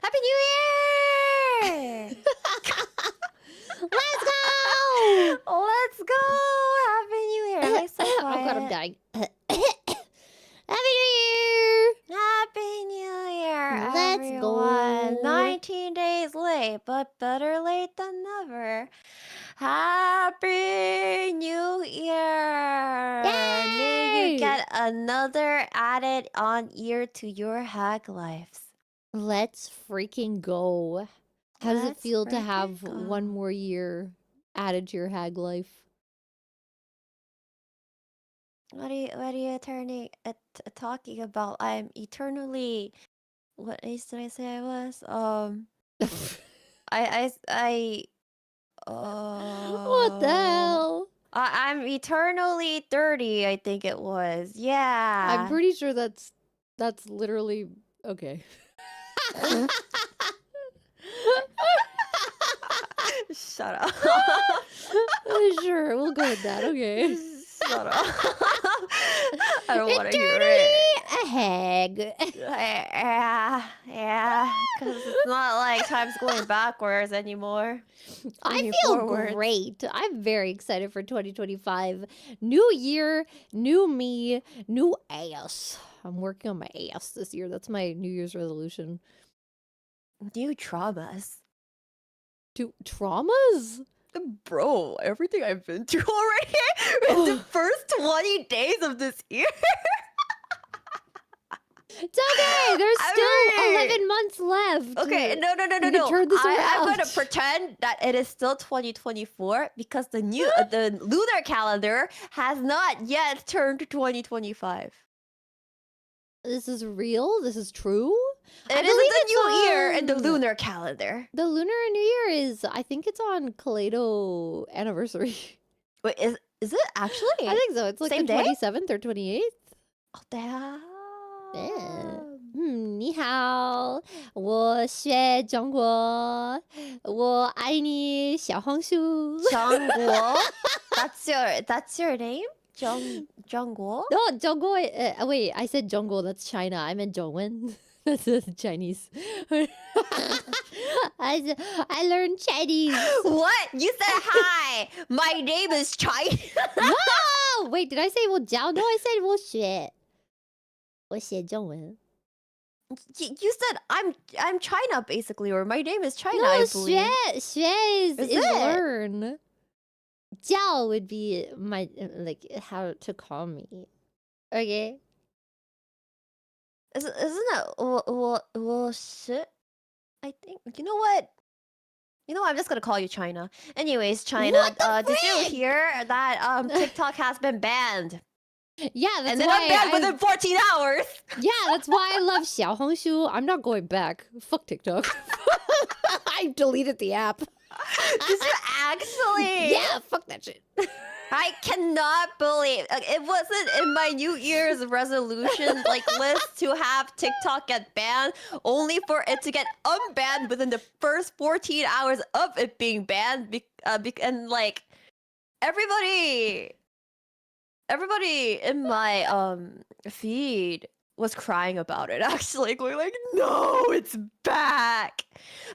Happy New Year! Let's go! Let's go! Happy New Year! Am I so Oh god, I'm quiet? dying. Happy New Year! Happy New Year, Let's everyone! go. 19 days late, but better late than never. Happy New Year! May you Yay! get another added on year to your hack lives. Let's freaking go. How does it Let's feel to freaking have go. one more year added to your hag life? What are you talking about? I'm eternally. What age did I say I was? What the hell? I'm eternally 30. I think it was. Yeah. I'm pretty sure that's literally okay. Shut up. Sure, we'll go with that. Okay. Shut up. I don't want to hear it. A hag. Yeah, because it's not like time's going backwards anymore. I Moving feel forward. great. I'm very excited for 2025. New year, new me, new ass. I'm working on my ass this year. That's my New Year's resolution. New traumas. Traumas? Bro, everything I've been through already in the first 20 days of this year. It's okay. There's still 11 months left. Okay, no. We can turn this I'm around. gonna pretend that it is still 2024 because the lunar calendar has not yet turned 2025. This is real? This is true? It is the new year in the lunar calendar. The lunar new year is, I think it's on Kaleido anniversary. Wait, is it actually? I think so. It's like Same the day? 27th or 28th. Oh, damn. Yeah. 你好，我学中国，我爱你，小红书。 Zhangguo? That's your name? Zhangguo? No, 中国. Wait, I said Zhongguo. That's China. I meant Zhongwen. That's Chinese. I learned Chinese. What? You said hi. My name is China. No! Wait, did I say 我教? No, I said 我学. 我学中文. You said I'm China basically, or my name is China. No, I believe. 学 is it? learn. 教 would be my like how to call me. Okay. Isn't it well shit? I think you know what? I'm just gonna call you China. Anyways, China. What the Did you frick? hear that TikTok has been banned? Yeah, that's And then why unbanned within 14 hours. Yeah, that's why I love 小红书. I'm not going back. Fuck TikTok. I deleted the app. Did you actually? Yeah, fuck that shit. I cannot believe it wasn't in my New Year's resolution list to have TikTok get banned, only for it to get unbanned within the first 14 hours of it being banned. And like everybody in my feed was crying about it, actually going like, no, it's back.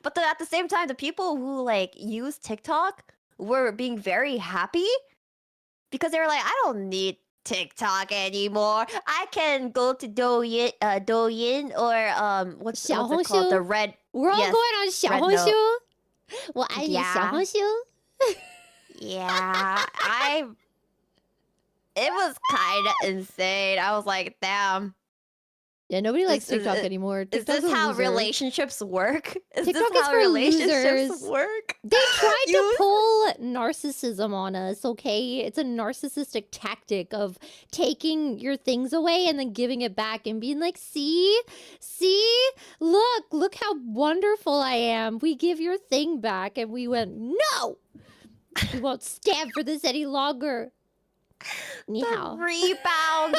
But then at the same time, the people who use TikTok were being very happy because they were like, I don't need TikTok anymore. I can go to Douyin or what's it called? 小红书? The red. We're all yes, going on 小红书. 我爱你小红书. Yeah, it was kind of insane. I was like, damn. Yeah, nobody likes Is TikTok anymore. Is TikTok's this a how loser. relationships work? Is TikTok this is how for relationships losers. work? They tried to pull narcissism on us, okay? It's a narcissistic tactic of taking your things away and then giving it back and being like, see, look how wonderful I am. We give your thing back. And we went, no, we won't stand for this any longer. Ni The hao. rebound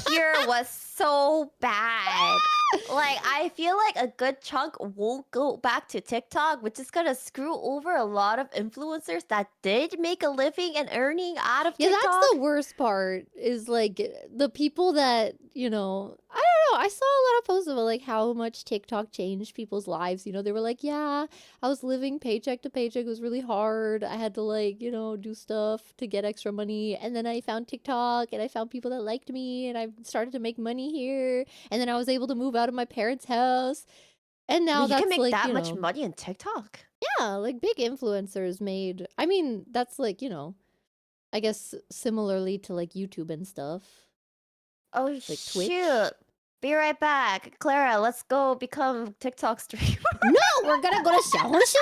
here was so bad. I feel like a good chunk won't go back to TikTok, which is gonna screw over a lot of influencers that did make a living and earning out of Yeah, TikTok. that's the worst part, is like the people that, I don't know. I saw a lot of posts about like how much TikTok changed people's lives. You know, they were like, yeah, I was living paycheck to paycheck. It was really hard. I had to like, you know, do stuff to get extra money. And then I found TikTok and I found people that liked me and I started to make money here. And then I was able to move out of my parents' house. And now Wait, you can that's make like, that you much know, money in TikTok? yeah, like big influencers made. I mean, that's like, you know, I guess similarly to like YouTube and stuff, Oh like shoot. Twitch. Be right back. Clara, let's go become TikTok streamer. No, we're gonna go to Xiaohongshu.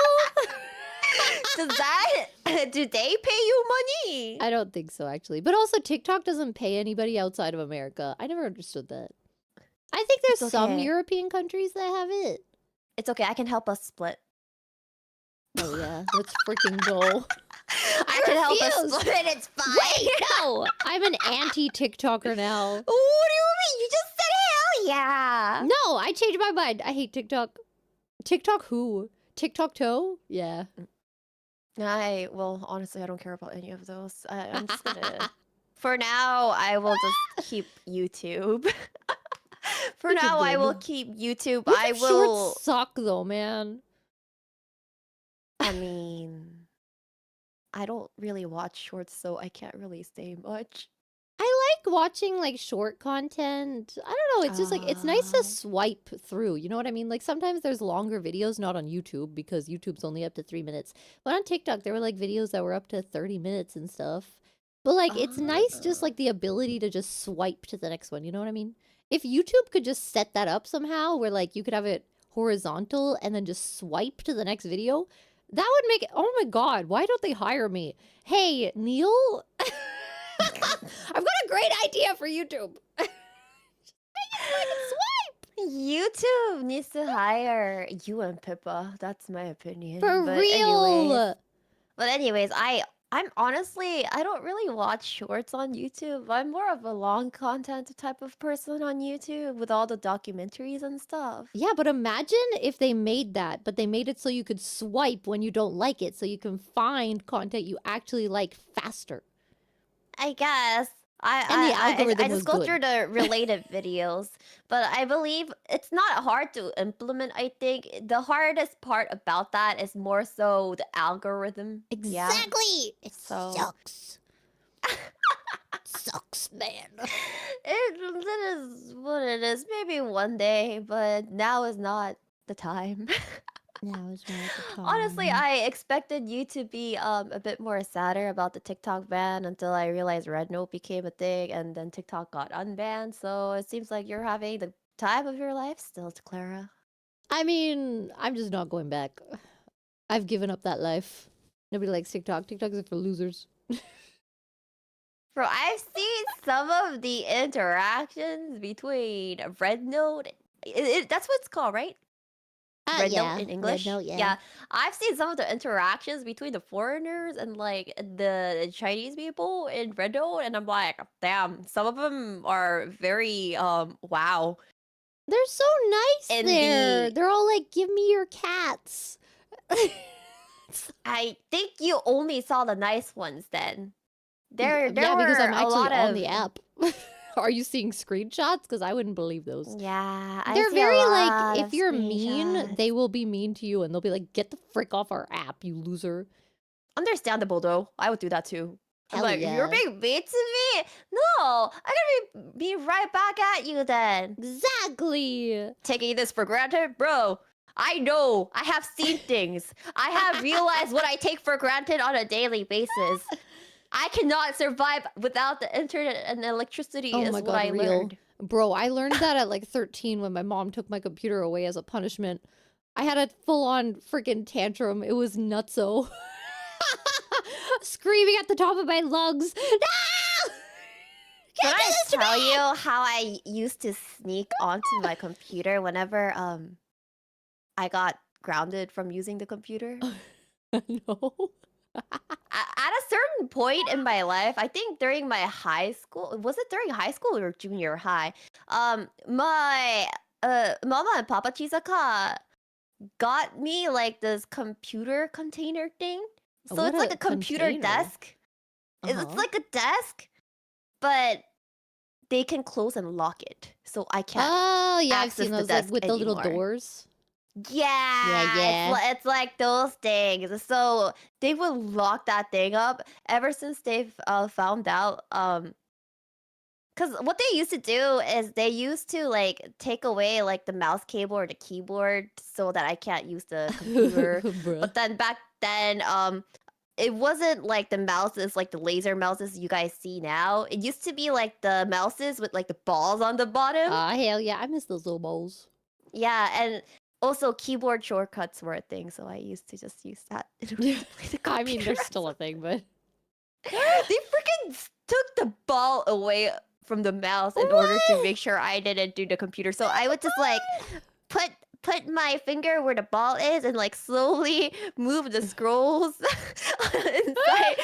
Does that do they pay you money? I don't think so, actually. But also, TikTok doesn't pay anybody outside of America. I never understood that. I think there's It's some okay. European countries that have it. It's okay, I can help us split. Oh yeah, let's freaking go. I can help us refuse. split, it's fine. Wait, no! I'm an anti-TikToker now. What do you mean? You just said hell yeah. No, I changed my mind. I hate TikTok. TikTok who? TikTok toe? Yeah. Well, honestly, I don't care about any of those. I'm just gonna... For now, I will just keep YouTube. For You're now, I will good. keep YouTube. YouTube I will... shorts suck though, man. I mean... I don't really watch shorts, so I can't really say much. I like watching like short content. I don't know, it's just like it's nice to swipe through, you know what I mean? Like sometimes there's longer videos, not on YouTube because YouTube's only up to 3 minutes. But on TikTok there were like videos that were up to 30 minutes and stuff. But like it's nice just like the ability to just swipe to the next one, you know what I mean? If YouTube could just set that up somehow where like you could have it horizontal and then just swipe to the next video, that would make it, oh my god, why don't they hire me? Hey, Neil? I've got a great idea for YouTube. Just make it so I can swipe. YouTube needs to hire you and Pippa. That's my opinion. For But real. anyways, I'm honestly, I don't really watch shorts on YouTube. I'm more of a long content type of person on YouTube with all the documentaries and stuff. Yeah, but imagine if they made that, but they made it so you could swipe when you don't like it, so you can find content you actually like faster. I guess. And the algorithm I was just go good. through the related videos, but I believe it's not hard to implement. I think the hardest part about that is more so the algorithm. Yeah. Exactly. It So- sucks. Sucks, man. It is what it is. Maybe one day, but now is not the time. Now is not the time. Honestly, I expected you to be a bit more sadder about the TikTok ban until I realized Red Note became a thing and then TikTok got unbanned. So it seems like you're having the time of your life still, Clara. I mean, I'm just not going back. I've given up that life. Nobody likes TikTok. TikTok is for losers. Bro, I've seen some of the interactions between Red Note. That's what it's called, right? Red yeah. Note in English. Red Note, yeah. I've seen some of the interactions between the foreigners and like the Chinese people in Red Note, and I'm like, damn, some of them are very wow. They're so nice And there. They're all like, give me your cats. I think you only saw the nice ones then. There yeah, because were I'm a actually lot on of the app. Are you seeing screenshots? Because I wouldn't believe those. Yeah, I They're see a very lot like, if of you're mean, screenshots. they will be mean to you and they'll be like, get the frick off our app, you loser. Understandable though. I would do that too. I'm Hell like, yeah. you're being mean to me? No, I'm gonna be right back at you then. Exactly. Taking this for granted, bro. I know. I have seen things. I have realized what I take for granted on a daily basis. I cannot survive without the internet and electricity. Oh is my what god, I real. learned. Bro, I learned that at like 13 when my mom took my computer away as a punishment. I had a full-on freaking tantrum. It was nutso. Screaming at the top of my lungs. No! Can I tell you how I used to sneak onto my computer whenever I got grounded from using the computer? No. At a certain point in my life, I think during my high school, was it during high school or junior high? My mama and papa Chisaka got me like this computer container thing. So What it's like a a computer container? desk. It's Uh-huh. like a desk, but they can close and lock it, so I can't Oh, yeah, I've access seen the those, like, desk with the little anymore. doors. Yeah, Yeah, yeah. it's like those things. So they would lock that thing up ever since they've found out. Because what they used to do is they used to like take away like the mouse cable or the keyboard so that I can't use the computer. Bruh. But then back then, it wasn't like the mouses, like the laser mouses you guys see now. It used to be like the mouses with like the balls on the bottom. Ah, hell yeah, I miss those little balls. Yeah, and also keyboard shortcuts were a thing, so I used to just use that in order to play the computer. I mean, they're still a thing, but... They freaking took the ball away from the mouse in order to make sure I didn't do the computer. So I would just like put my finger where the ball is and like slowly move the scrolls inside.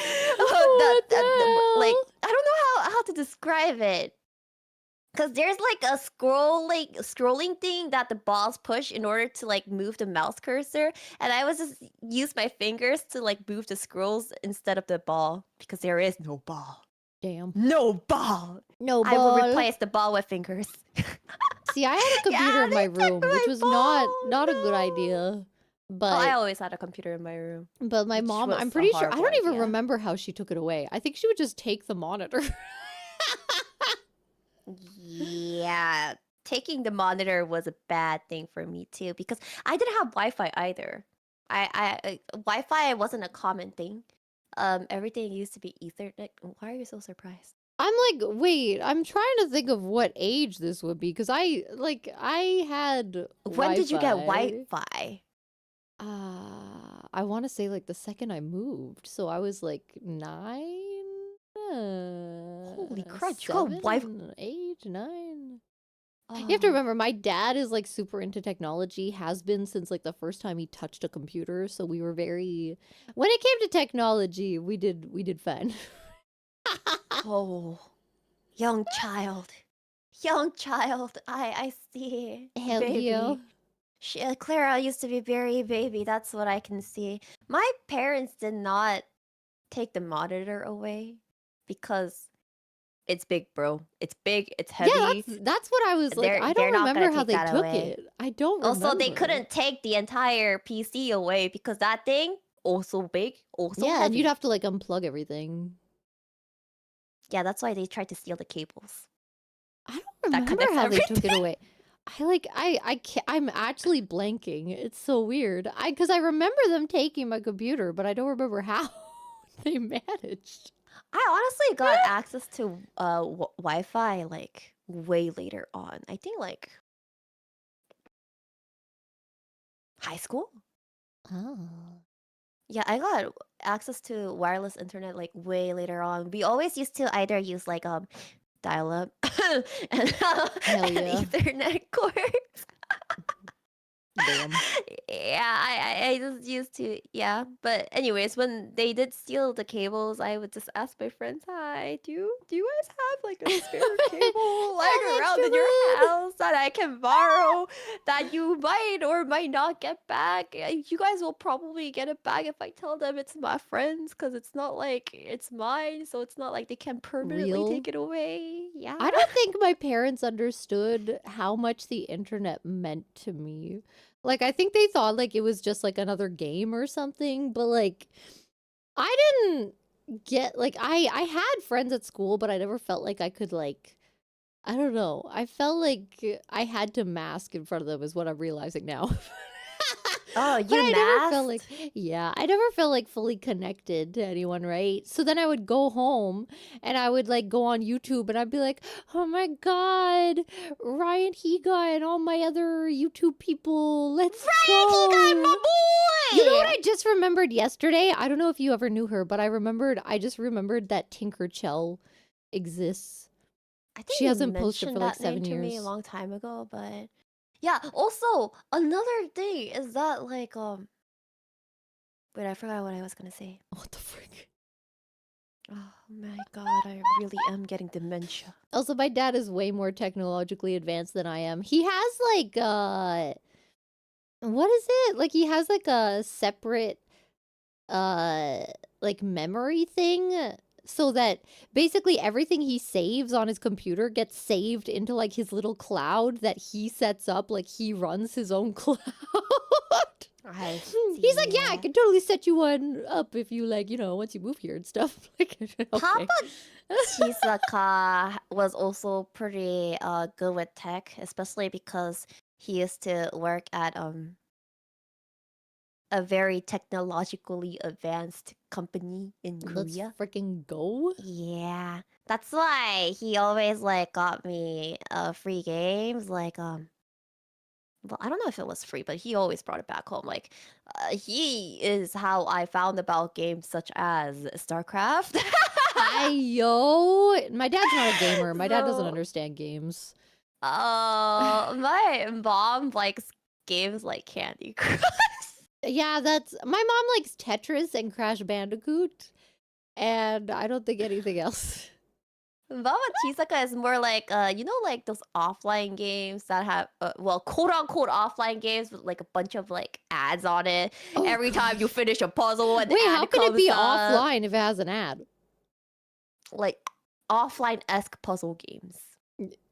Like I don't know how to describe it. Cause there's like a scrolling thing that the balls push in order to like move the mouse cursor, and I was just use my fingers to like move the scrolls instead of the ball because there is no ball. Damn. No ball. No ball. I will replace the ball with fingers. See, I had a computer in my room, which was not a good idea. But I always had a computer in my room. But my mom, I'm pretty sure, I don't even remember how she took it away. I think she would just take the monitor. Yeah, taking the monitor was a bad thing for me too because I didn't have Wi-Fi either. Wi-Fi wasn't a common thing. Everything used to be Ethernet. Why are you so surprised? I'm like, wait, I'm trying to think of what age this would be because I had When did you get Wi-Fi? I want to say like the second I moved, so I was like 9. Holy crud! You got 8, 9. You have to remember, my dad is like super into technology, has been since like the first time he touched a computer. So we were very, when it came to technology, we did fine. Oh, young child, I see. Hell baby. Yeah. Clara used to be very baby. That's what I can see. My parents did not take the monitor away because it's big, bro. It's big. It's heavy. Yeah, that's what I was like. I don't remember how they took it. I don't remember. Also, they couldn't take the entire PC away because that thing also big, also heavy. And you'd have to like unplug everything. Yeah, that's why they tried to steal the cables. I don't remember how they took it away. I'm actually blanking. It's so weird. Because I remember them taking my computer, but I don't remember how they managed. I honestly got access to Wi-Fi like way later on. I think like high school. Oh. Yeah, I got access to wireless internet like way later on. We always used to either use like dial-up and Ethernet cords. Damn. Yeah, I just used to, yeah. But anyways, when they did steal the cables, I would just ask my friends, "Hi, do you guys have like a spare cable lying around in your house that I can borrow that you might or might not get back? You guys will probably get it back if I tell them it's my friend's, because it's not like it's mine, so it's not like they can permanently take it away." Yeah. I don't think my parents understood how much the internet meant to me. Like, I think they thought, like, it was just, like, another game or something, but, like, I didn't get, like, I had friends at school, but I never felt like I could, like, I don't know. I felt like I had to mask in front of them is what I'm realizing now. Oh, you masked? I never felt like fully connected to anyone, right? So then I would go home and I would like go on YouTube and I'd be like, oh my god, Ryan Higa and all my other YouTube people, let's go. Ryan Higa, my boy! You know what I just remembered yesterday? I don't know if you ever knew her, but I just remembered that Tinkerchell exists. I think she hasn't posted for like 7 years. To me a long time ago, but yeah. Also, another thing is that like wait, I forgot what I was gonna say. What the frick? Oh my god, I really am getting dementia. Also, my dad is way more technologically advanced than I am. He has like what is it? Like he has like a separate like memory thing. so that basically everything he saves on his computer gets saved into like his little cloud that he sets up. Like he runs his own cloud. I He's like, yeah, I see. can totally set you one up if you like, once you move here and stuff. Like, okay. Papa Chisaka was also pretty good with tech, especially because he used to work at a very technologically advanced company in Let's Korea. freaking go. Yeah, that's why he always like got me free games. Like well, I don't know if it was free, but he always brought it back home. Like he is how I found about games such as StarCraft. Yo, my dad's not a gamer. My dad doesn't So, understand games. my mom likes games like Candy Crush. Yeah, my mom likes Tetris and Crash Bandicoot, and I don't think anything else. Mama Chisaka is more like like those offline games that have well, quote unquote offline games with like a bunch of like ads on it. Oh, Every time you gosh. finish a puzzle, an Wait, ad how can it comes be up. offline if it has an ad? Like offline-esque puzzle games.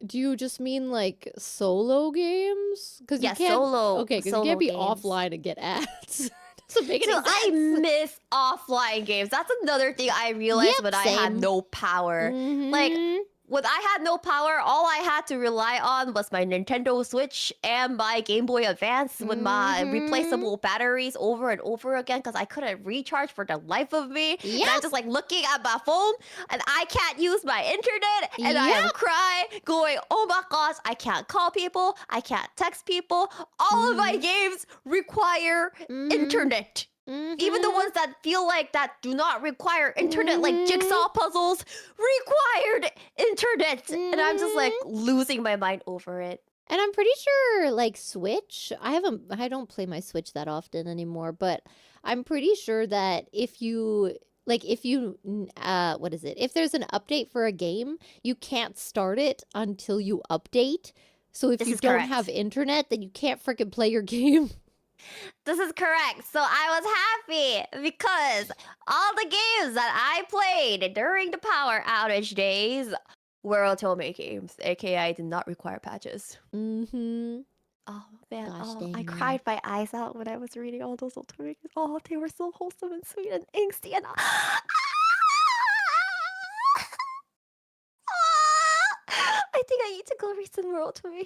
Do you just mean like solo games? Because Yeah, you can't. solo. Okay, because you solo can't be games. offline and get ads. Doesn't make any So sense. I miss offline games. That's another thing I realized Yep, when I had same. no power. Like Mhm. when I had no power, all I had to rely on was my Nintendo Switch and my Game Boy Advance with my Mhm. replaceable batteries over and over again because I couldn't recharge for the life of me. And I'm Yep. just like looking at my phone and I can't use my internet and I am Yep. crying, going, oh my gosh, I can't call people, I can't text people. All of my games require internet. Even the ones that feel like that do not require internet, like jigsaw puzzles, required internet. And I'm just like losing my mind over it. And I'm pretty sure like Switch, I don't play my Switch that often anymore, but I'm pretty sure that if you what is it? If there's an update for a game, you can't start it until you update. So if This you is don't correct. have internet, then you can't freaking play your game. This is correct. So I was happy because all the games that I played during the power outage days were Otome games, aka I did not require patches. Mm-hmm. Oh man, Gosh I dang, cried my eyes out when I was reading all those Otome games. Oh, they were so wholesome and sweet and angsty and I think I need to go read some more Otome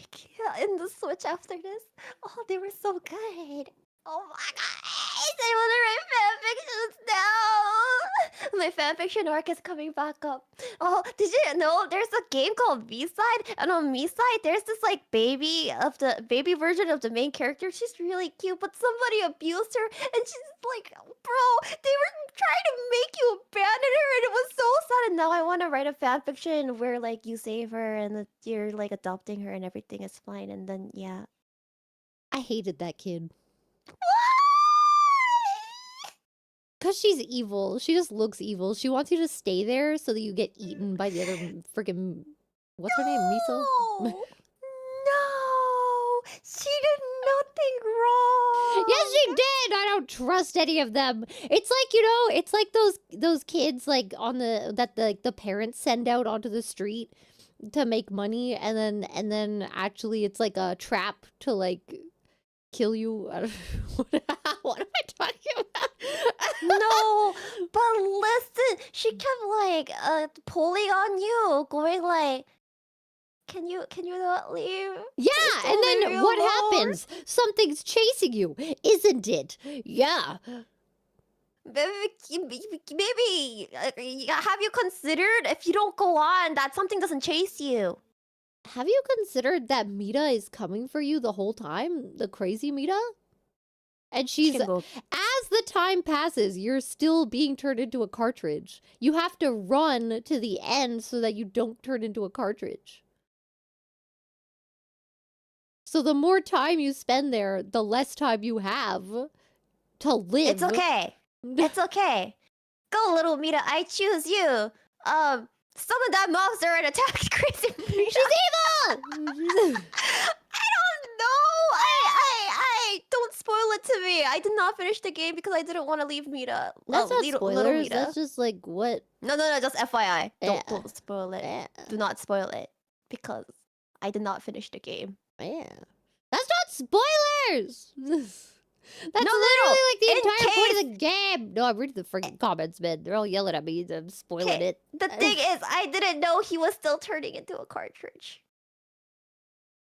in the Switch after this. Oh, they were so good. Oh my god, I want to write fanfictions now. My fanfiction arc is coming back up. Oh, did you know there's a game called V-Side? And on V-Side, there's this like baby version of the main character. She's really cute, but somebody abused her, and she's like, bro, they were trying to make you abandon her, and it was so sad. And now I want to write a fanfiction where like you save her and you're like adopting her and everything is fine, and then yeah. I hated that kid. Why? Because she's evil. She just looks evil. She wants you to stay there so that you get eaten by the other freaking... What's her name? Miso? No! She did nothing wrong! Yes, she did! I don't trust any of them. It's like, it's like those kids like that the parents send out onto the street to make money, and then actually it's like a trap to like kill you. What am I talking about? No, but listen, she kept like pulling on you, going like, can you not leave? Yeah, Just and leave then me what alone." happens? Something's chasing you, isn't it? Yeah. Maybe have you considered if you don't go on that something doesn't chase you? Have you considered that Mita is coming for you the whole time? The crazy Mita? And She she's, can go. as the time passes, you're still being turned into a cartridge. You have to run to the end so that you don't turn into a cartridge. So the more time you spend there, the less time you have to live. It's okay. It's okay. Go, little Mita. I choose you. Summon that monster and attack crazy Mita. She's evil! I don't know. I don't spoil it to me. I I did not finish the game because I didn't want to leave Mita. That's not little spoilers. Mita. That's just like what. No, just FYI. Yeah. Don't spoil it. Yeah. Do not spoil it because I did not finish the game. Yeah. That's not spoilers. That's No, literally like the in entire point case- of the game. No, I'm reading the freaking comments, man. They're all yelling at me. I'm spoiling Okay, it. The thing is, I didn't know he was still turning into a cartridge.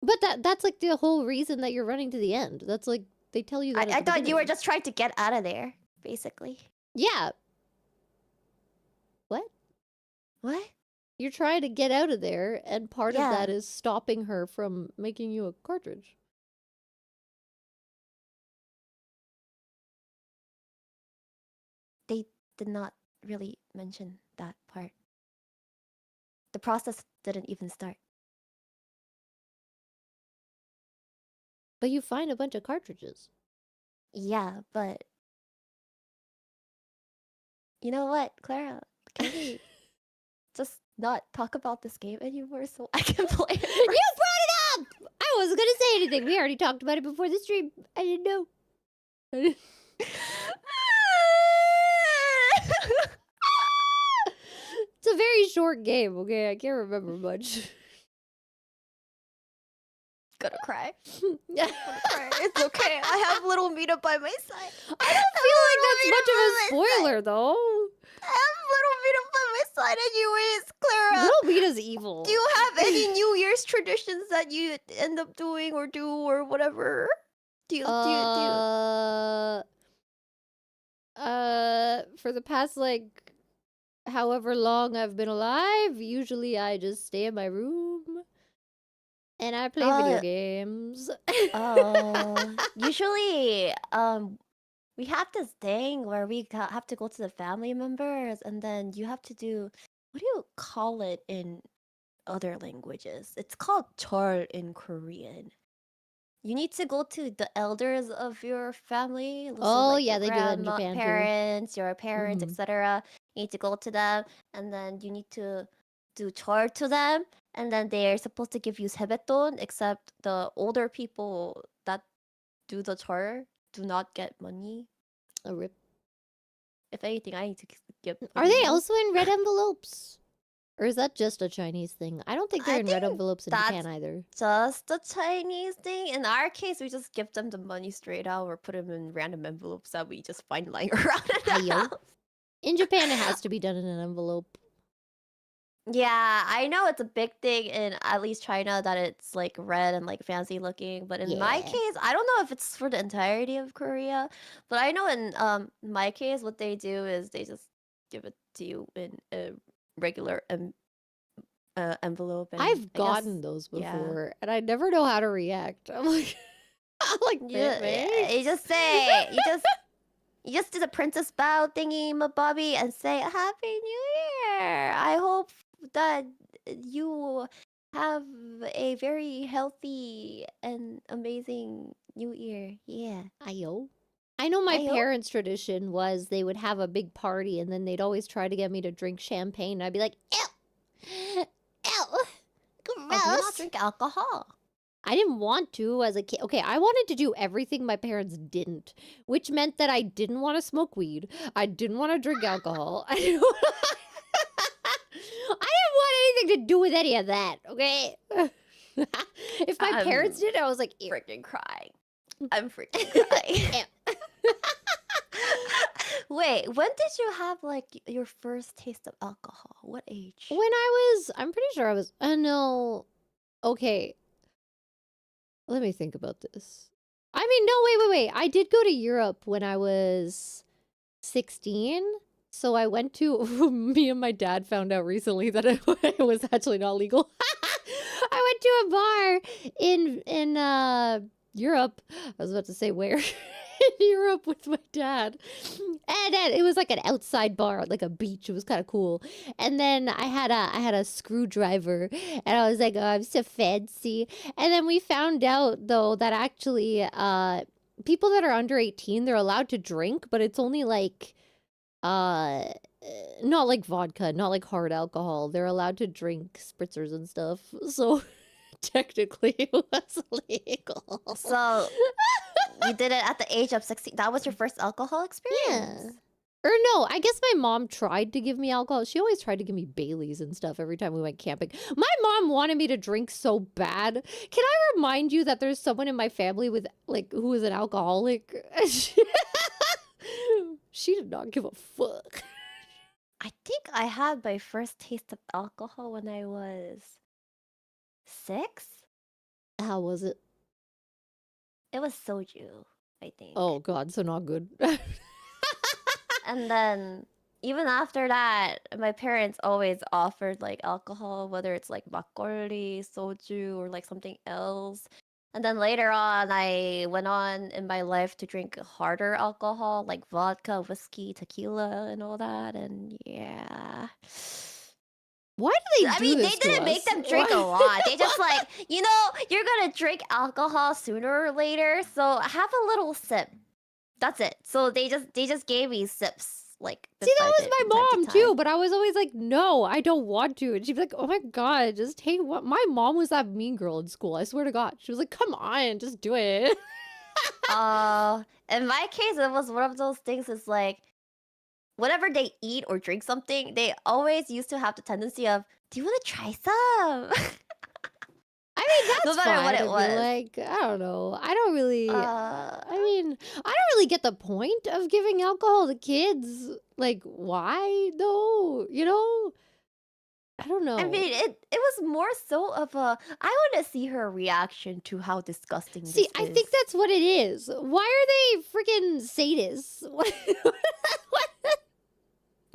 But that's like the whole reason that you're running to the end. That's like they tell you that. I thought you were just trying to get out of there, basically. Yeah. What? What? You're trying to get out of there, and part of Yeah. that is stopping her from making you a cartridge. They did not really mention that part. The process didn't even start. But you find a bunch of cartridges. Yeah, but you know what, Clara? Can we just not talk about this game anymore so I can play it? You brought it up! I wasn't gonna say anything. We already talked about it before the stream. I didn't know. It's a very short game, okay? I can't remember much. Gonna cry. Yeah. Gonna cry. It's okay. I have little Mita by my side. I don't feel like that's much of a spoiler, though. I have little Mita by my side anyways, Clara. Little Mita's evil. Do you have any New Year's traditions that you end up doing or do or whatever? Do you? For the past, like, however long I've been alive, usually I just stay in my room and I play video games. Usually, we have this thing where we have to go to the family members, and then you have to do, what do you call it in other languages? It's called chol in Korean. You need to go to the elders of your family. Oh, like yeah, your they do that in Japan, too. Parents, your parents, Mhm. etc. You need to go to them, and then you need to do chore to them, and then they're supposed to give you sebeton, except the older people that do the chore do not get money. A rip. If anything, I need to give. Are they also in red envelopes? Or is that just a Chinese thing? I don't think they're I in red think envelopes in that's Japan either. just a Chinese thing? In our case, we just give them the money straight out or put them in random envelopes that we just find lying around in the Hi-yo. house. In Japan, it has to be done in an envelope. Yeah, I know it's a big thing in at least China that it's like red and like fancy looking, but in my Yeah. case, I don't know if it's for the entirety of Korea, but I know in my case, what they do is they just give it to you in a regular envelope. And I've I guess, gotten those yeah. before, and I never know how to react. I'm like, Yeah, you just say you just do the princess bow thingy, my Bobby, and say Happy New Year. I hope that you have a very healthy and amazing New Year. Yeah. Ayo. I know my Ayo? parents' tradition was they would have a big party, and then they'd always try to get me to drink champagne. I'd be like, ew, ew, Oh, do you not gross. drink alcohol? I didn't want to as a kid. Okay, I wanted to do everything my parents didn't, which meant that I didn't want to smoke weed. I didn't want to drink alcohol. I didn't want anything to do with any of that, okay? If my parents did, I was like, ew. Freaking crying. I'm freaking crying. Wait, when did you have like your first taste of alcohol? What age? When I'm pretty sure I was, no, okay. Let me think about this. I mean, no, wait. I did go to Europe when I was 16. So I went to, me and my dad found out recently that it was actually not legal. I went to a bar in Europe. I was about to say where. In Europe with my dad. And it was like an outside bar, like a beach. It was kind of cool. And then I had a screwdriver, and I was like, oh, I'm so fancy. And then we found out though that actually people that are under 18, they're allowed to drink, but it's only like not like vodka, not like hard alcohol. They're allowed to drink spritzers and stuff. So technically it was legal. So You did it at the age of 16. That was your first alcohol Yeah. experience? Or no, I guess my mom tried to give me alcohol. She always tried to give me Baileys and stuff every time we went camping. My mom wanted me to drink so bad. Can I remind you that there's someone in my family with like who is an alcoholic? She did not give a fuck. I think I had my first taste of alcohol when I was 6. How was it? It was soju, I think. Oh god, so not good. And then even after that, my parents always offered like alcohol, whether it's like makgeolli, soju, or like something else. And then later on, I went on in my life to drink harder alcohol, like vodka, whiskey, tequila, and all that. And yeah. Why do they I do mean, this they to didn't make us? them drink a lot. They just like, you're gonna drink alcohol sooner or later, so have a little sip. That's it. So they just gave me sips, like See, bit that by was bit my from time mom to too, time. but I was always like, no, I don't want to. And she'd be like, oh my god, just take what. My mom was that mean girl in school. I swear to God. She was like, come on, just do it. In my case, it was one of those things. Is like, whenever they eat or drink something, they always used to have the tendency of, "Do you want to try some?" I mean, No that's matter what fine. it I feel was. like, I don't know. I don't really. Uh, I mean, I don't really get the point of giving alcohol to kids. Like, why though? You know? I don't I know. mean, it was more so of a. I want to see her reaction to how disgusting See, this I is. think that's what it is. Why are they freaking sadists?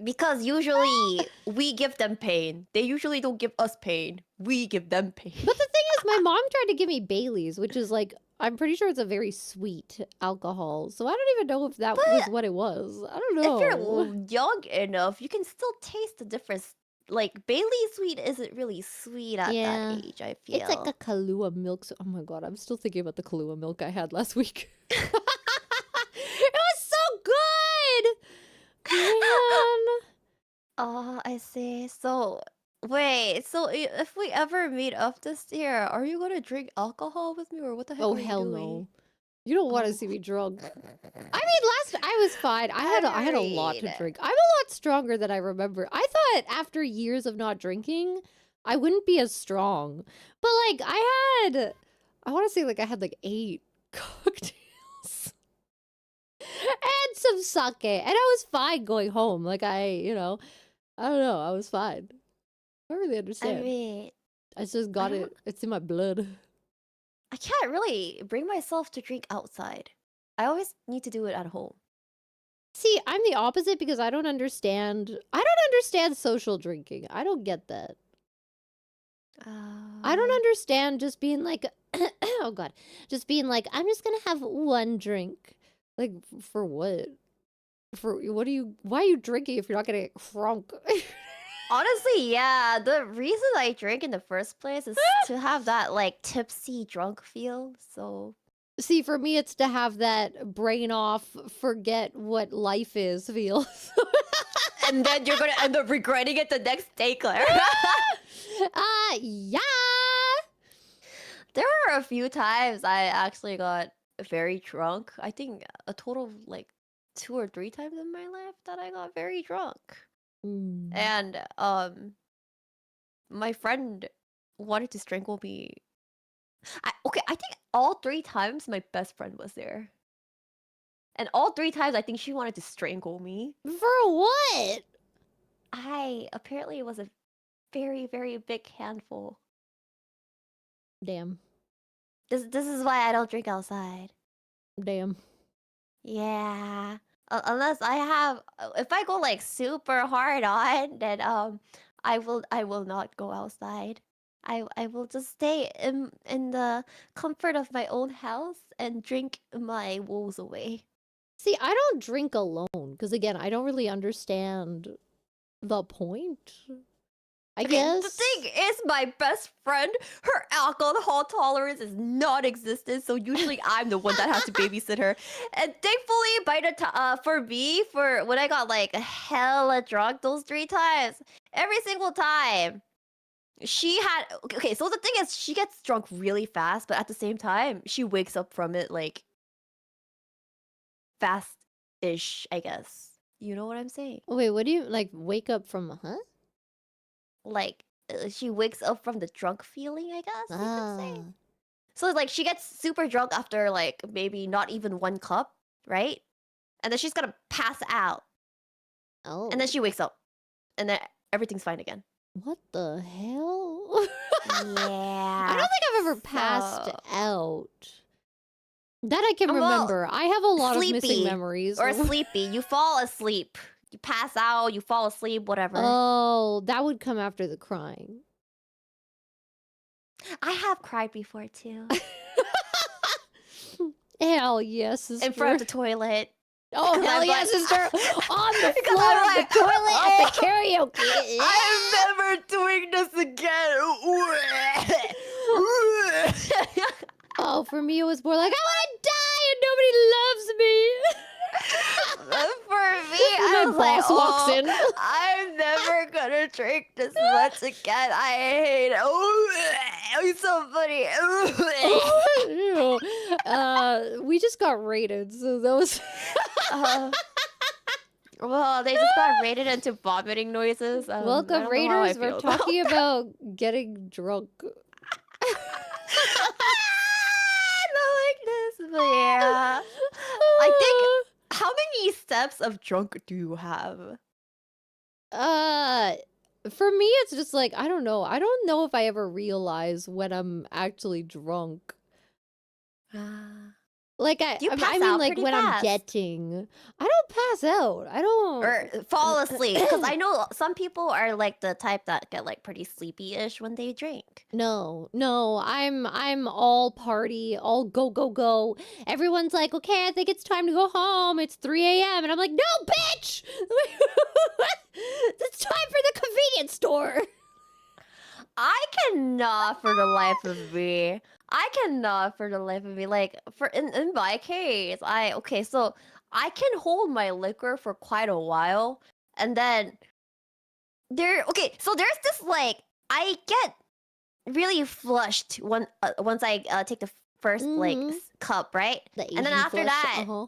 Because usually we give them pain. They usually don't give us pain. We give them pain. But the thing is, my mom tried to give me Baileys, which is like, I'm pretty sure it's a very sweet alcohol. So I don't even know if that was what it was. I don't know. If you're young enough, you can still taste the difference. Like, Bailey sweet isn't really sweet at that age, I feel. It's like a Kahlua milk. Oh my god, I'm still thinking about the Kahlua milk I had last week. It was so good! Man. Oh, I see. So, wait. So, if we ever meet up this year, are you gonna drink alcohol with me, or what the heck Oh, are you hell doing? no. You don't want to see me drunk. I mean, last I was fine. I had a lot to drink. I'm a lot stronger than I remember. I thought after years of not drinking, I wouldn't be as strong. But like I want to say like I had like 8 cocktails and some sake, and I was fine going home. Like I don't know, I was fine. I don't really understand. I mean, I just got it. It's in my blood. I can't really bring myself to drink outside. I always need to do it at home. See, I'm the opposite because I don't understand social drinking. I don't get that. I don't understand just being like, oh god, just being like, I'm just gonna have one drink. Like, for what? Why are you drinking if you're not gonna get crunk? Honestly, yeah. The reason I drink in the first place is to have that like tipsy drunk feel. So See, for me, it's to have that brain off, forget what life is feel. and then you're gonna end up regretting it the next day, Clara. Yeah. There were a few times I actually got very drunk. I think a total of like 2 or 3 times in my life that I got very drunk. And my friend wanted to strangle me. I think all 3 times my best friend was there. And all 3 times I think she wanted to strangle me. For what? Apparently it was a very, very big handful. Damn. This is why I don't drink outside. Damn. Yeah. Unless if I go like super hard on, then I will not go outside. I will just stay in the comfort of my own house and drink my woes away. See, I don't drink alone because again, I don't really understand the point. I guess. The thing is, my best friend, her alcohol tolerance is non-existent, so usually I'm the one that has to babysit her. And thankfully, by the time for when I got like hella drunk those 3 times, every single time, she had okay. So the thing is, she gets drunk really fast, but at the same time, she wakes up from it like fast-ish, I guess. You know what I'm saying? Wait, what do you like? Wake up from? Huh? Like she wakes up from the drunk feeling, I guess you could say. Ah. So like she gets super drunk after like maybe not even one cup, right? And then she's gonna pass out, and then Oh. she wakes up, and then everything's fine again. What the hell? I don't Yeah. think I've ever passed So out. That I can well, remember. I have a lot of missing sleepy memories. or sleepy. You fall asleep. You pass out. You fall asleep. Whatever. Oh, that would come after the crying. I have cried before too. Hell yes, In front of the sister. toilet. Oh, Because hell I'm yes, like, sister. On the because floor I'm of the like, toilet at oh, the karaoke. I'm never doing this again. Oh, for me, it was more like, I want to die and nobody loves me. For me, I My was like, boss walks in. I'm never gonna drink this much again. I hate it. It's so funny. Ew. We just got rated, so that was. Well, they just got rated into vomiting noises. I Welcome, don't know how I Raiders. We're feel about talking about getting drunk. not like this, but yeah. I think. How many steps of drunk do you have? For me, it's just like, I don't know. I don't know if I ever realize when I'm actually drunk. Like, You I pass mean, out like, pretty when I'm fast. getting. I don't pass out. I don't. Or fall asleep. Because I know some people are like the type that get like pretty sleepy-ish when they drink. No, I'm all party, all go, go, go. Everyone's like, okay, I think it's time to go home. It's 3 a.m. And I'm like, no, bitch! It's time for the convenience store. I cannot for the life of me. Like in my case, so I can hold my liquor for quite a while, and then so there's this like I get really flushed once I take the first like Mhm. cup, right? The And then Asian after flush. that, Uh-huh.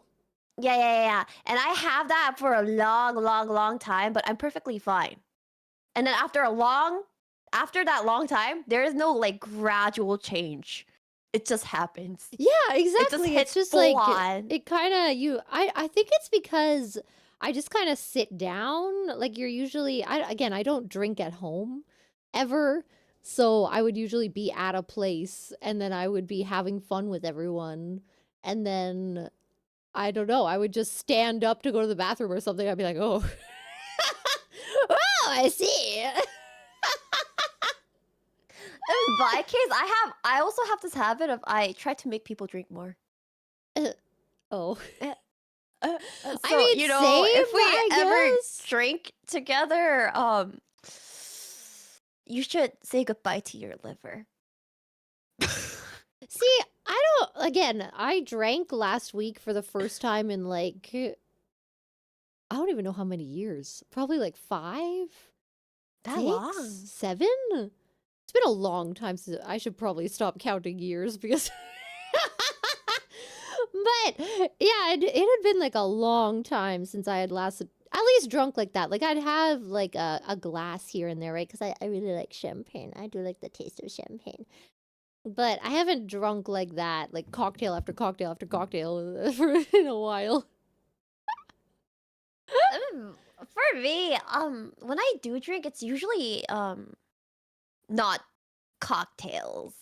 yeah. And I have that for a long time, but I'm perfectly fine. And then after that long time, there is no like gradual change. It just happens. Yeah, It just exactly. It's hits just full like on. it kind of I think it's because I just kind of sit down. Like you're usually I don't drink at home ever. So I would usually be at a place and then I would be having fun with everyone. And then I don't know, I would just stand up to go to the bathroom or something. I'd be like, "Oh. Oh, I see." In my case, I also have this habit of I try to make people drink more. Oh. So, I mean, you know, same, if we I ever guess. drink together, you should say goodbye to your liver. See, I drank last week for the first time in like, I don't even know how many years. Probably like 5? That 6? long? 7? It's been a long time since I should probably stop counting years because. But yeah, it had been like a long time since I had last at least drunk like that. Like I'd have like a glass here and there, right? Because I really like champagne. I do like the taste of champagne. But I haven't drunk like that, like cocktail after cocktail after cocktail for in a while. For me, when I do drink, it's usually not cocktails.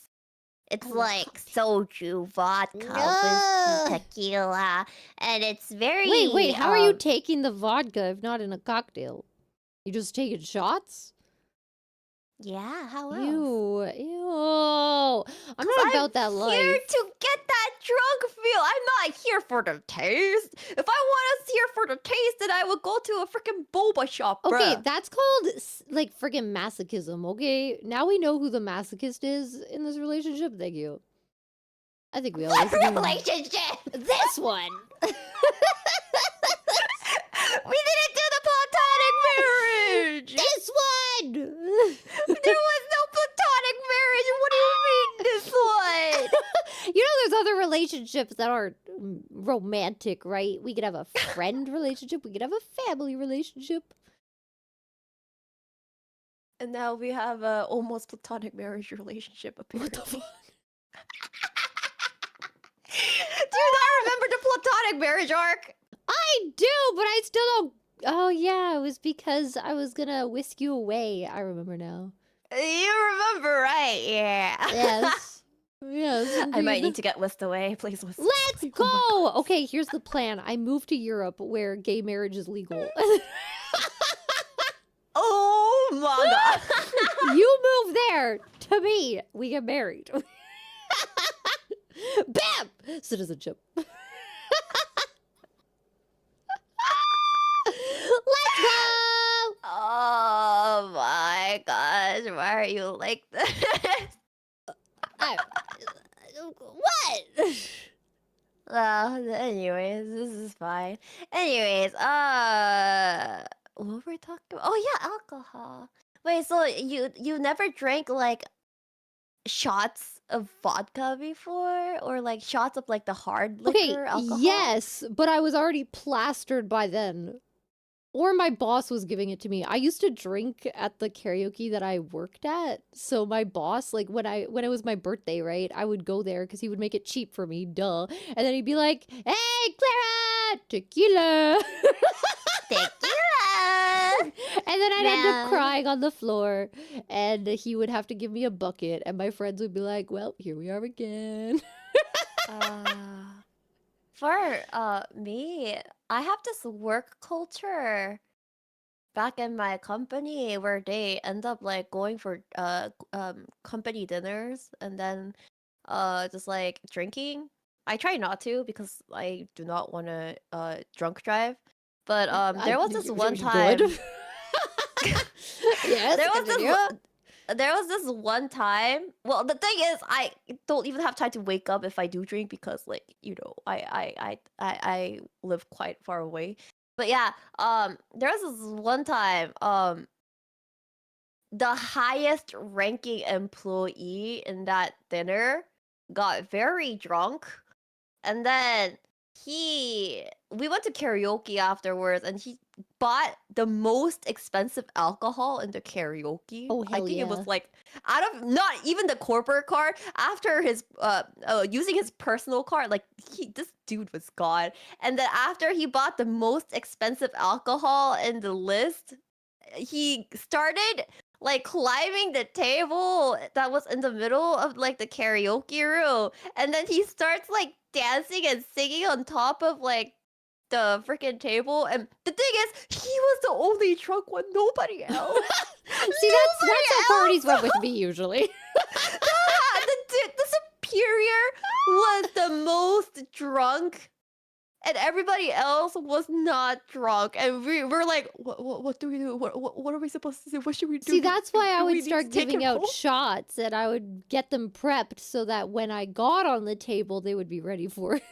It's like soju, vodka, No. whiskey, tequila, and it's very. Wait, how are you taking the vodka if not in a cocktail? You just taking shots? Yeah, how else? Ew. I'm not about that Here life. to get that drunk feel. I'm not here for the taste. If I was here for the taste, then I would go to a freaking boba shop, Okay, bruh. that's called like friggin' masochism, okay? Now we know who the masochist is in this relationship. Thank you. I think we always knew. Relationship. This one. We didn't do the platonic marriage. This one. There was no platonic marriage. What do you mean this one? You know, there's other relationships that aren't romantic, right? We could have a friend relationship. We could have a family relationship. And now we have a almost platonic marriage relationship, apparently. What the fuck? Do you not remember the platonic marriage arc? I do, but I still don't. Oh yeah, it was because I was gonna whisk you away. I remember now. You remember, right? Yeah. Yes. Yes. I might indeed. need to get whisked away. Please whisk Let's away. go! Oh my Okay, here's the plan. I move to Europe where gay marriage is legal. Oh my god. You move there to me. We get married. Bam! Citizenship. Let's go! Oh my gosh, why are you like this? What? Well, anyways, this is fine. Anyways, what were we talking about? Oh yeah, alcohol. Wait, so you never drank like shots of vodka before, or like shots of like the hard Okay, liquor alcohol? yes, but I was already plastered by then. Or my boss was giving it to me. I used to drink at the karaoke that I worked at. So my boss, like when it was my birthday, right? I would go there because he would make it cheap for me, duh. And then he'd be like, "Hey, Clara, tequila." Tequila. And then I'd end up Man. crying on the floor, and he would have to give me a bucket, and my friends would be like, "Well, here we are again." For me, I have this work culture back in my company where they end up like going for company dinners and then just like drinking. I try not to because I do not want to drunk drive. But there was this one time. Good. Yes, There was continue. there was this one time. Well, the thing is, I don't even have time to wake up if I do drink because, like, you know, I live quite far away. But yeah, there was this one time, the highest ranking employee in that dinner got very drunk, and then we went to karaoke afterwards, and he bought the most expensive alcohol in the karaoke. Oh, I hell think it was yeah. like out of not even the corporate card, after his using his personal card, like this dude was gone. And then after he bought the most expensive alcohol in the list, he started like climbing the table that was in the middle of like the karaoke room, and then he starts like dancing and singing on top of like the freaking table. And the thing is, he was the only drunk one, nobody else. See, that's how parties went with me usually. The superior was the most drunk, and everybody else was not drunk. And we're like, what do we do? What are we supposed to do? What should we do? See, that's why I Do we would need to start take giving him out home? shots, and I would get them prepped so that when I got on the table, they would be ready for it.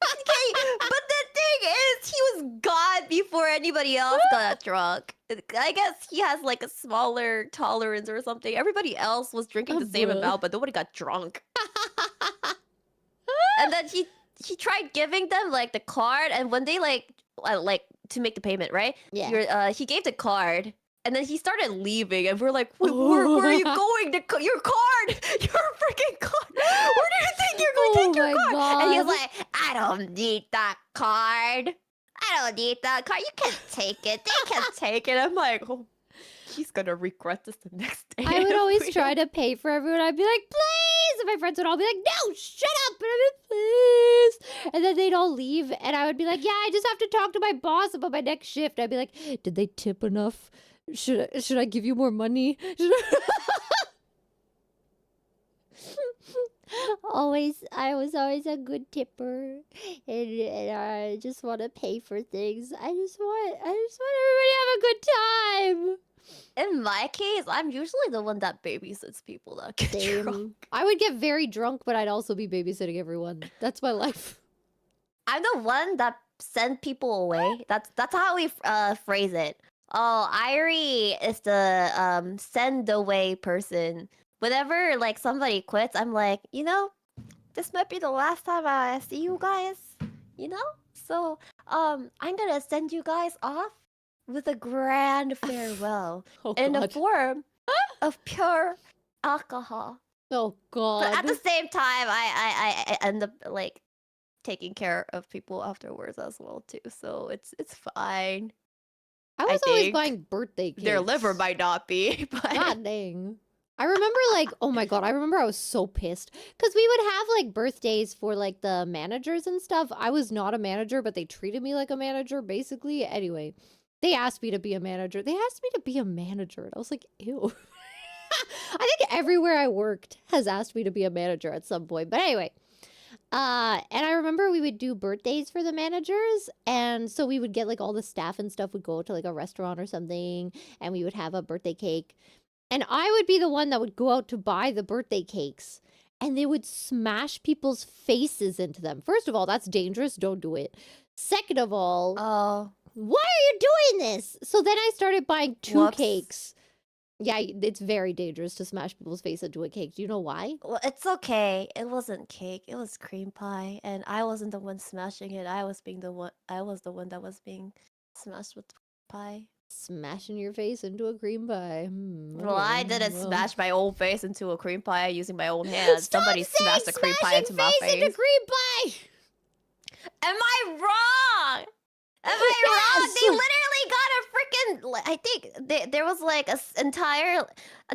Okay, but the thing is, he was gone before anybody else got drunk. I guess he has like a smaller tolerance or something. Everybody else was drinking the same amount, but nobody got drunk. And then he tried giving them like the card, and when they like to make the payment, right? Yeah. He gave the card. And then he started leaving, and we're like, where are you going? Your card! Your freaking card! Where do you think you're going to take your card? God. And he was like, I don't need that card. I don't need that card. You can take it. They can take it. I'm like, oh, he's gonna regret this the next day. I would always try to pay for everyone. I'd be like, please! And my friends would all be like, no, shut up! And I'd be, please! And then they'd all leave, and I would be like, yeah, I just have to talk to my boss about my next shift. I'd be like, did they tip enough? Should I give you more money? I was always a good tipper, and I just want to pay for things. I just want everybody to have a good time. In my case, I'm usually the one that babysits people that get drunk. I would get very drunk, but I'd also be babysitting everyone. That's my life. I'm the one that sent people away. That's how we phrase it. Oh, Airi is the send away person. Whenever like somebody quits, I'm like, you know, this might be the last time I see you guys, you know? So, I'm gonna send you guys off with a grand farewell Oh in the God. form of pure alcohol. Oh But at God. the same time, I end up like taking care of people afterwards as well too. So it's fine. I I was always think buying birthday cakes. their liver might not be, but God dang. I remember like, oh my God, I remember I was so pissed because we would have like birthdays for like the managers and stuff. I was not a manager, but they treated me like a manager basically. Anyway, they asked me to be a manager. They asked me to be a manager. And I was like, ew. I think everywhere I worked has asked me to be a manager at some point. But anyway, and I remember we would do birthdays for the managers, and so we would get like all the staff and stuff would go to like a restaurant or something, and we would have a birthday cake. And I would be the one that would go out to buy the birthday cakes, and they would smash people's faces into them. First of all, that's dangerous. Don't do it. Second of all, oh, why are you doing this? So then I started buying two whoops. cakes. Yeah, it's very dangerous to smash people's face into a cake. Do you know why? Well, it's okay. It wasn't cake. It was cream pie, and I wasn't the one smashing it. I was the one that was being smashed with pie. Smashing your face into a cream pie. Well, I didn't smash my own face into a cream pie using my own hands. Stop Somebody smashed a cream pie into my face. Into cream pie. Am I wrong? Am I wrong? They literally got a freaking. I think there was like a entire.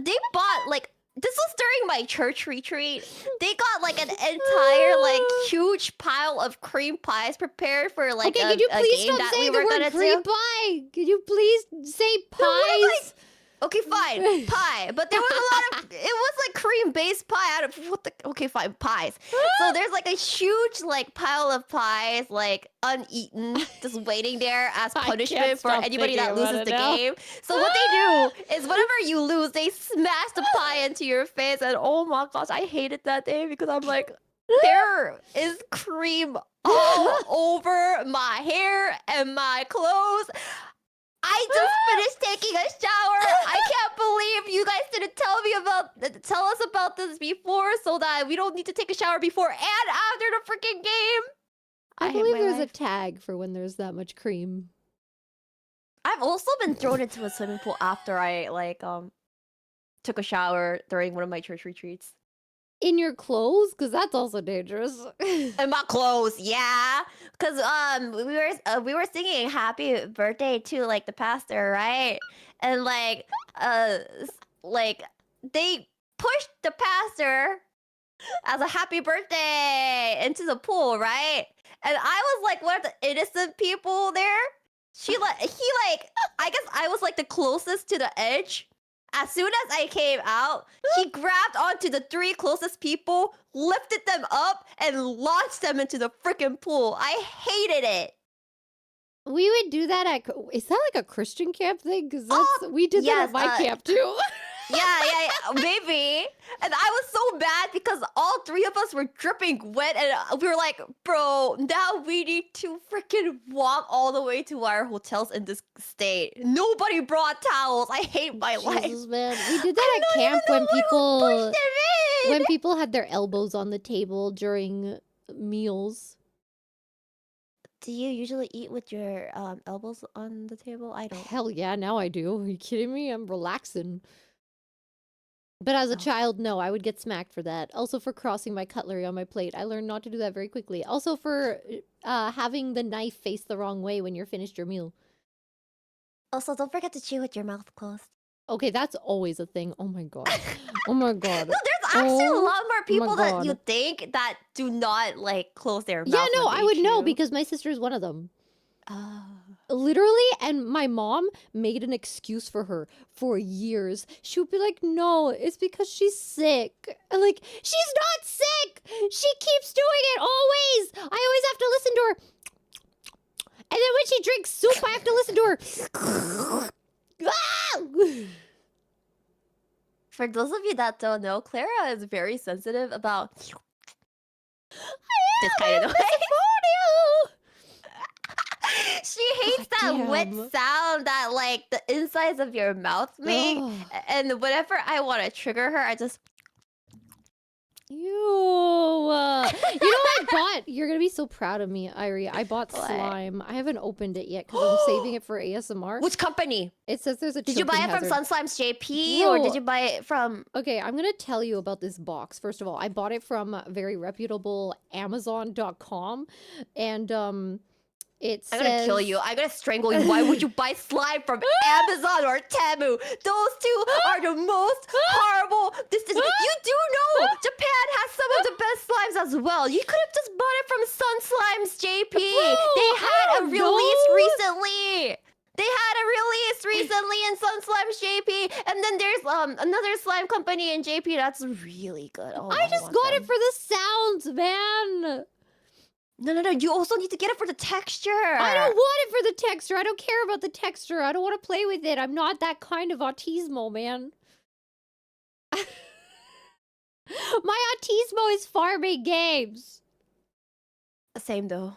They bought like. This was during my church retreat. They got like an entire like huge pile of cream pies prepared for like okay, could you please game stop that saying we were the word gonna cream do. pie? Could you please say pies? Okay, fine, pie. But there was a lot of. It was like cream-based pie out of what the. Okay, fine, pies. So there's like a huge like pile of pies, like uneaten, just waiting there as punishment for anybody that loses the game. So what they do is whenever you lose, they smash the pie into your face, and oh my gosh, I hated that day because I'm like, there is cream all over my hair and my clothes. I just finished taking a shower. I can't believe you guys didn't tell us about this before, so that we don't need to take a shower before and after the freaking game. I hate believe my there's a life. tag for when there's that much cream. I've also been thrown into a swimming pool after I took a shower during one of my church retreats. In your clothes? Because that's also dangerous. In my clothes, yeah. Cause we were singing happy birthday to like the pastor, right? And like they pushed the pastor as a happy birthday into the pool, right? And I was like one of the innocent people there. I guess I was like the closest to the edge. As soon as I came out, he grabbed onto the three closest people, lifted them up, and launched them into the freaking pool. I hated it. We would do that at. Is that like a Christian camp thing? Because we did that at my camp too. Yeah, maybe. And I was so mad because all three of us were dripping wet, and we were like, bro, now we need to freaking walk all the way to our hotels in this state. Nobody brought towels. I hate my life. Man. We did that at camp when people had their elbows on the table during meals. Do you usually eat with your elbows on the table? I don't. Hell yeah, now I do. Are you kidding me? I'm relaxing. But as a child, no, I would get smacked for that. Also for crossing my cutlery on my plate. I learned not to do that very quickly. Also for having the knife face the wrong way when you're finished your meal. Also, don't forget to chew with your mouth closed. Okay, that's always a thing. Oh my god. Oh my god. No, there's actually a lot more people that you think that do not like close their mouth. Yeah, no, I would know because my sister is one of them. Oh. Literally, and my mom made an excuse for her for years. She would be like, no, it's because she's sick. And like, she's not sick! She keeps doing it always! I always have to listen to her. And then when she drinks soup, I have to listen to her. Ah! For those of you that don't know, Clara is very sensitive about this kind of noise. She hates that wet sound that like the insides of your mouth make. And whenever I want to trigger her, I just You know what I bought? You're gonna be so proud of me, Airi. I bought What? slime. I haven't opened it yet because I'm saving it for ASMR. Which company? It says there's a Did you buy choking it from hazard. Sun Slimes JP or Bro. did you buy it from... Okay, I'm gonna tell you about this box. First of all, I bought it from very reputable Amazon.com, and it says... I'm gonna kill you. I'm gonna strangle you. Why would you buy slime from Amazon or Temu? Those two are the most horrible. You do know Japan has some of the best slimes as well. You could have just bought it from Sun Slimes JP. They had a release recently. They had a release recently in Sun Slimes JP, and then there's another slime company in JP that's really good. Oh, I just got it for the sounds, man. No. You also need to get it for the texture. I don't want it for the texture. I don't care about the texture. I don't want to play with it. I'm not that kind of autismo, man. My autismo is farming games. Same though.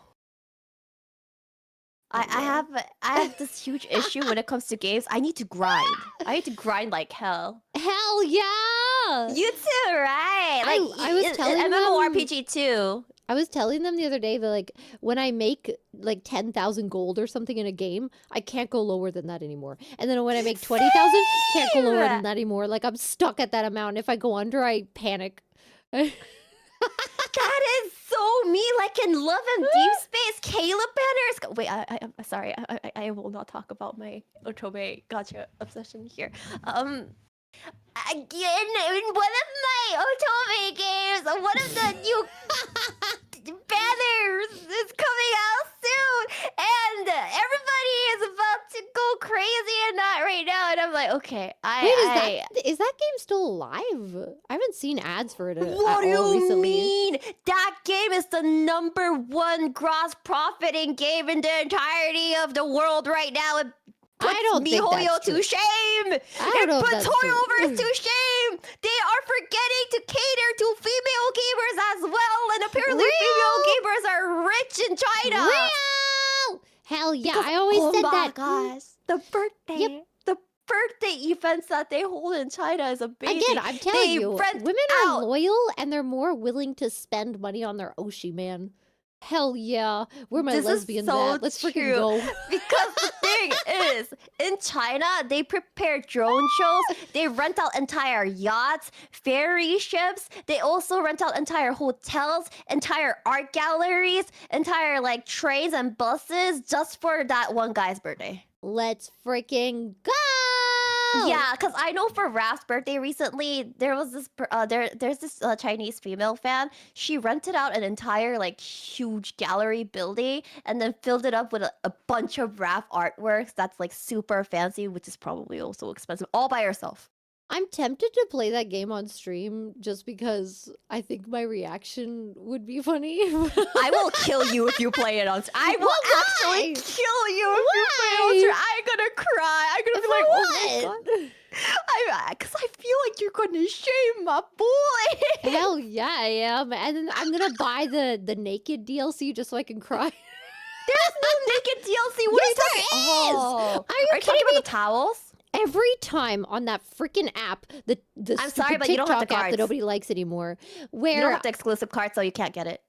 I have this huge issue when it comes to games. I need to grind. I need to grind like hell. Hell yeah! You too, right? Like I was telling them MMORPG too. I was telling them the other day that like when I make like 10,000 gold or something in a game, I can't go lower than that anymore. And then when I make 20,000, can't go lower than that anymore. Like I'm stuck at that amount. If I go under, I panic. That is so me. Like in Love and Deep Space, Caleb banners. Wait, I'm sorry. I will not talk about my Otome Gacha obsession here. Again, in one of my Otome games, one of the new banners is coming out soon, and everybody is about to go crazy in that right now. And I'm like, okay, is that game still alive? I haven't seen ads for it what do at all you recently. mean? That game is the #1 gross profiting game in the entirety of the world right now. It puts I don't think MiHoYo that's to true. shame. I don't know It if puts that's true. Hoyoverse to shame. They are forgetting to cater to female gamers as well, and apparently female gamers are rich in China. Real! Hell yeah! Because, I always said that. Oh my gosh, the birthday. The birthday events that they hold in China is amazing. Again, I'm telling you, rent women are out. loyal and they're more willing to spend money on their Oshi, man. Hell yeah. Where my This is lesbians so at? Let's freaking true. go. Because the thing is, in China, they prepare drone shows. They rent out entire yachts, ferry ships. They also rent out entire hotels, entire art galleries, entire like trains and buses just for that one guy's birthday. Let's freaking go! Yeah, because I know for Raph's birthday recently, there was this there's this Chinese female fan. She rented out an entire like huge gallery building and then filled it up with a bunch of Raph artworks that's like super fancy, which is probably also expensive, all by herself. I'm tempted to play that game on stream just because I think my reaction would be funny. I will kill you if you play it on. I will actually kill you if you play it on. I'm gonna cry. I'm gonna be like, oh my god. Because I feel like you're gonna shame my boy. Hell yeah, I am. And then I'm gonna buy the naked DLC just so I can cry. There's no naked DLC. What are you talking? Oh, are you talking about the towels? Every time on that freaking app, the I'm stupid sorry, but you don't have the TikTok app cards. that nobody likes anymore, You where don't have the exclusive card, so you can't get it.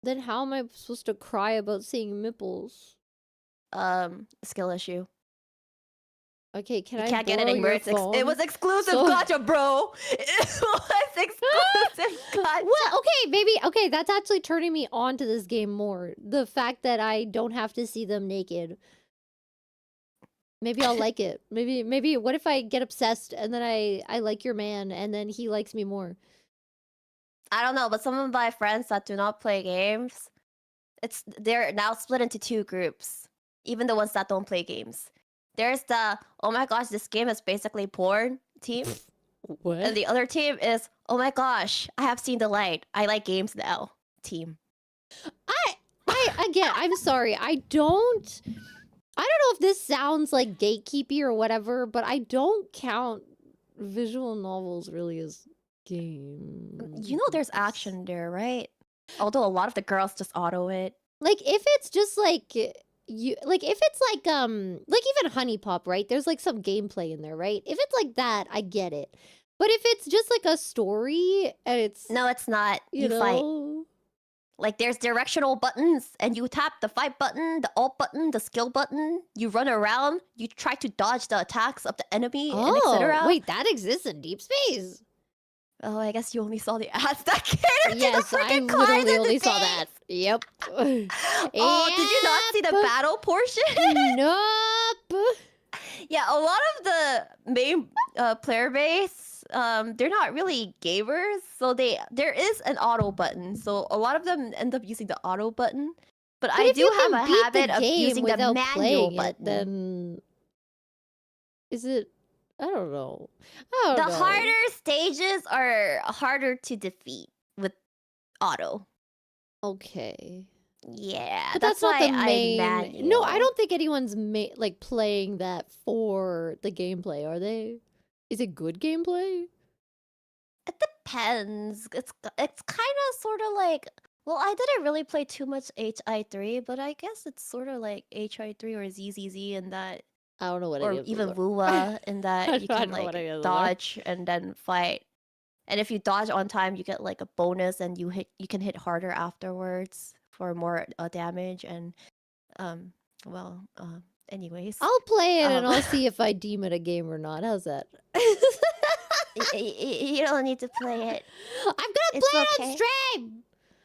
then how am I supposed to cry about seeing nipples? Skill issue. Okay, can You I can't get it borrow anywhere. your phone? It was exclusive So- gacha, bro. It was exclusive gacha. Well, okay, maybe. Okay, that's actually turning me on to this game more. The fact that I don't have to see them naked. Maybe I'll like it. Maybe. What if I get obsessed and then I like your man and then he likes me more? I don't know, but some of my friends that do not play games, they're now split into two groups. Even the ones that don't play games. There's the, oh my gosh, this game is basically porn team. What? And the other team is, oh my gosh, I have seen the light. I like games now team. Again, I'm sorry. I don't know if this sounds like gatekeepy or whatever, but I don't count visual novels really as games. You know there's action there, right? Although a lot of the girls just auto it. Like if it's just like if it's like even Honey Pop, right? There's like some gameplay in there, right? If it's like that, I get it. But if it's just like a story and it's No, it's not. you fight. know, Like there's directional buttons, and you tap the fight button, the alt button, the skill button. You run around. You try to dodge the attacks of the enemy, and etc. wait, that exists in Deep Space. Oh, I guess you only saw the ads that catered Yes, to the I freaking literally cards in only the saw base. that. Yep. Oh, did you not see the Yep. battle portion? Nope. Yeah, a lot of the main player base, they're not really gamers, so there is an auto button. So a lot of them end up using the auto button. But I if do you have can a beat habit the of game using the without manual playing button. it, then is it? I don't know. I don't The know. harder stages are harder to defeat with auto. Okay. Yeah, But that's not why the I main. No, I manual. don't think anyone's like playing that for the gameplay. Are they? Is it good gameplay? It depends. It's kind of sort of like. Well, I didn't really play too much HI3, but I guess it's sort of like HI3 or ZZZ in that, I don't know what or it is. even Wua in that you I can don't know what like it is. dodge and then fight. And if you dodge on time, you get like a bonus, and you can hit harder afterwards for more damage. And well, anyways, I'll play it and I'll see if I deem it a game or not. How's that? you don't need to play it. I'm gonna It's play it okay. on stream.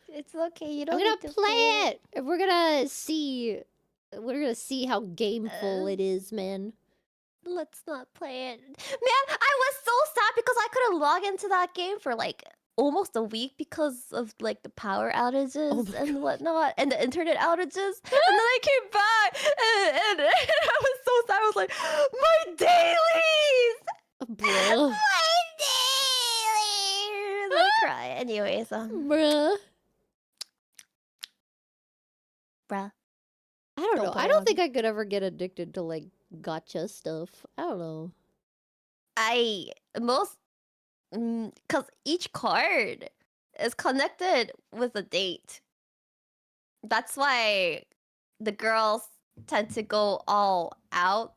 It's okay. You don't I'm need gonna to play it. And we're gonna see. We're gonna see how gameful it is, man. Let's not play it. Man, I was so sad because I couldn't log into that game for like almost a week because of like the power outages and whatnot and the internet outages. And then I came back and I was so sad. I was like, my dailies! Bruh. My dailies! I cry. Anyways, Bruh. bruh. I don't Don't know. play I don't on- think I could ever get addicted to like gotcha stuff. I don't know. Because each card is connected with a date. That's why the girls tend to go all out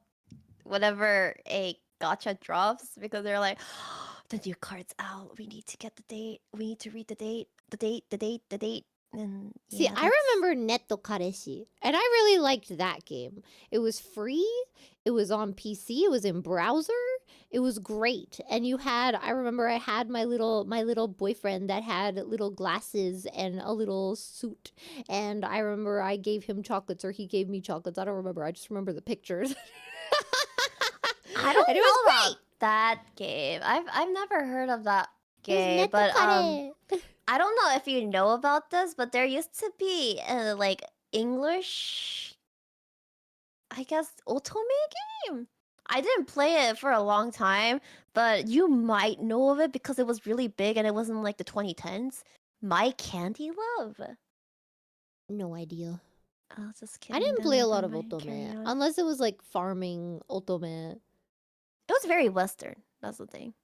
whenever a gotcha drops, because they're like, the new card's out. We need to get the date. We need to read the date. The date. And See, yeah, I remember Netto Kareshi, and I really liked that game. It was free, it was on PC, it was in browser, it was great. And I remember I had my little boyfriend that had little glasses and a little suit. And I remember I gave him chocolates or he gave me chocolates. I don't remember. I just remember the pictures. I don't And it know was about great. that game. I've never heard of that It was game, Netto but Kare. I don't know if you know about this, but there used to be like English, I guess, otome game. I didn't play it for a long time, but you might know of it because it was really big and it was in like the 2010s. My Candy Love. No idea. Oh, just kidding. I didn't play a lot of Never mind, carry otome, on. unless it was like farming otome. It was very Western. That's the thing.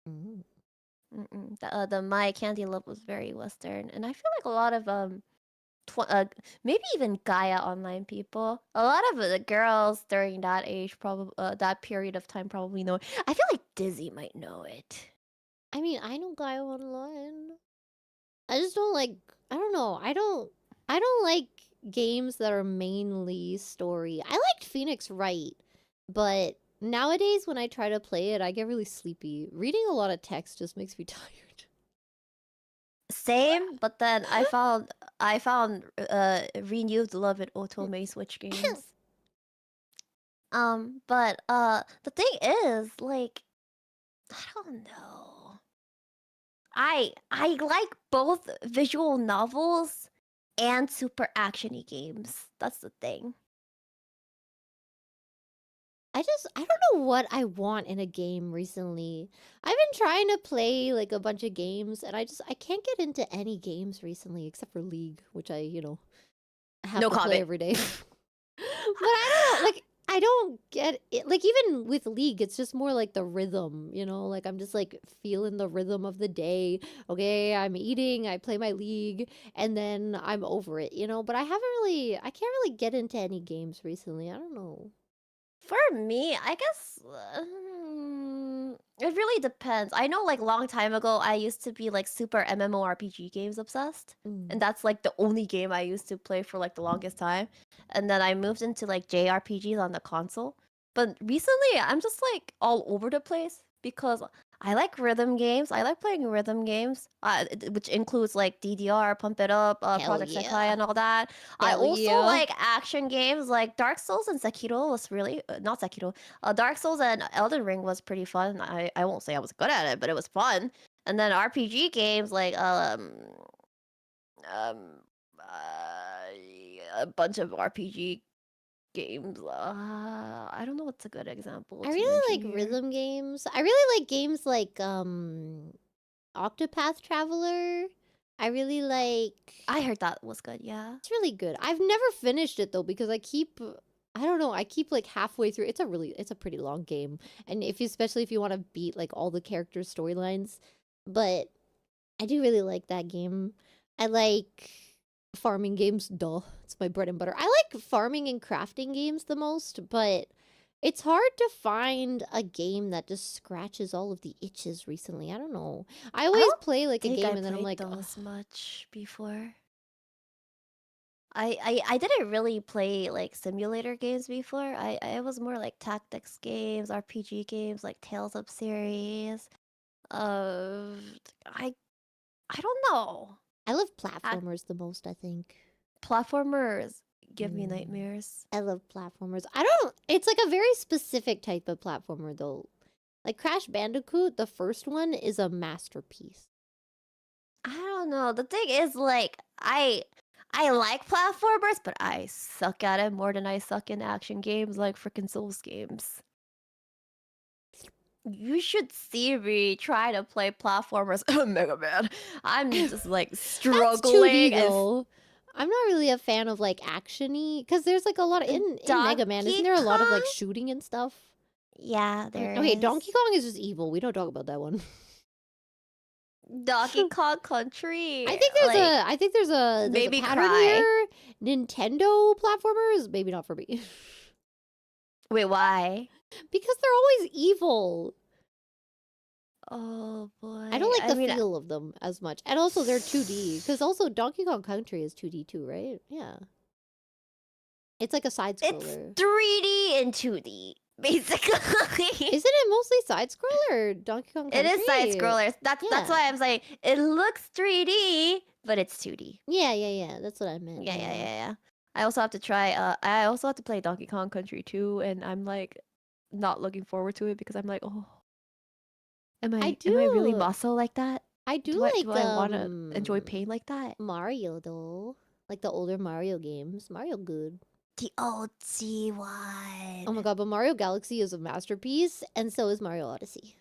Mm. The My Candy Love was very Western, and I feel like a lot of maybe even Gaia Online people, a lot of the girls during that age, probably that period of time, probably know it. I feel like Dizzy might know it. I mean, I know Gaia Online. I just don't like. I don't know. I don't like games that are mainly story. I liked Phoenix Wright, but nowadays when I try to play it, I get really sleepy. Reading a lot of text just makes me tired. Same, but then I found renewed love in otome Switch games. But the thing is, like, I don't know. I like both visual novels and super actiony games. That's the thing. I don't know what I want in a game recently. I've been trying to play like a bunch of games and I can't get into any games recently except for League, which I have No to play comment. every day. But I don't know, like I don't get it. Like even with League, it's just more like the rhythm, like I'm just like feeling the rhythm of the day. Okay, I'm eating, I play my League, and then I'm over it, but I can't really get into any games recently. I don't know. For me, I guess It really depends. I know, like, long time ago, I used to be like super MMORPG games obsessed, and that's like the only game I used to play for like the longest time. And then I moved into like JRPGs on the console. But recently, I'm just like all over the place because I like rhythm games. I like playing rhythm games, which includes like DDR, Pump It Up, Hell Project Sekai, yeah. and all that. I Hell also yeah. like action games like Dark Souls and Sekiro was really not Sekiro. Dark Souls and Elden Ring was pretty fun. I won't say I was good at it, but it was fun. And then RPG games like um a bunch of RPG games. I don't know what's a good example I to really mention like here. rhythm games. I really like games like Octopath Traveler. I really like. I heard that was good. Yeah. It's really good. I've never finished it though because I keep. I don't know. I keep like halfway through. It's a pretty long game, and especially if you want to beat like all the characters' storylines. But I do really like that game. I like farming games. Duh, it's my bread and butter. I like farming and crafting games the most, but it's hard to find a game that just scratches all of the itches recently. I don't know. I always don't play like a think game I and then I'm played like, "Ugh." those much before. I didn't really play like simulator games before. I was more like tactics games, RPG games, like Tales of series. Uh, I I don't know. I love platformers the most, I think. Platformers give me nightmares. I love platformers. I don't. It's like a very specific type of platformer though. Like Crash Bandicoot, the first one is a masterpiece. I don't know. The thing is, like, I like platformers, but I suck at it more than I suck in action games like freaking Souls games. You should see me try to play platformers. Mega Man. I'm just like That's 2D struggling and though. I'm not really a fan of like actiony because there's like a lot of in Mega Man. Isn't Donkey there a lot of like Kong? shooting and stuff? Yeah, there Okay, is. Donkey Kong is just evil. We don't talk about that one. Donkey Kong Country. I think there's a Maybe pattern cry. here. Nintendo platformers, maybe not for me. Wait, why? Because they're always evil. Oh boy. I don't like the mean, feel of them as much. And also they're 2D. Because also Donkey Kong Country is 2D too, right? Yeah. It's like a side it's scroller. 3D and 2D, basically. Isn't it mostly side scroller or Donkey Kong Country? It is side scrollers. That's why I'm saying it looks 3D, but it's 2D. Yeah. That's what I meant. Yeah. I also have to try I also have to play Donkey Kong Country 2, and I'm like not looking forward to it because I'm like, oh, am I really muscle like that? I do do like I want to enjoy pain like that? Mario though. Like the older Mario games. Mario good. The OG one. Oh my god, but Mario Galaxy is a masterpiece, and so is Mario Odyssey.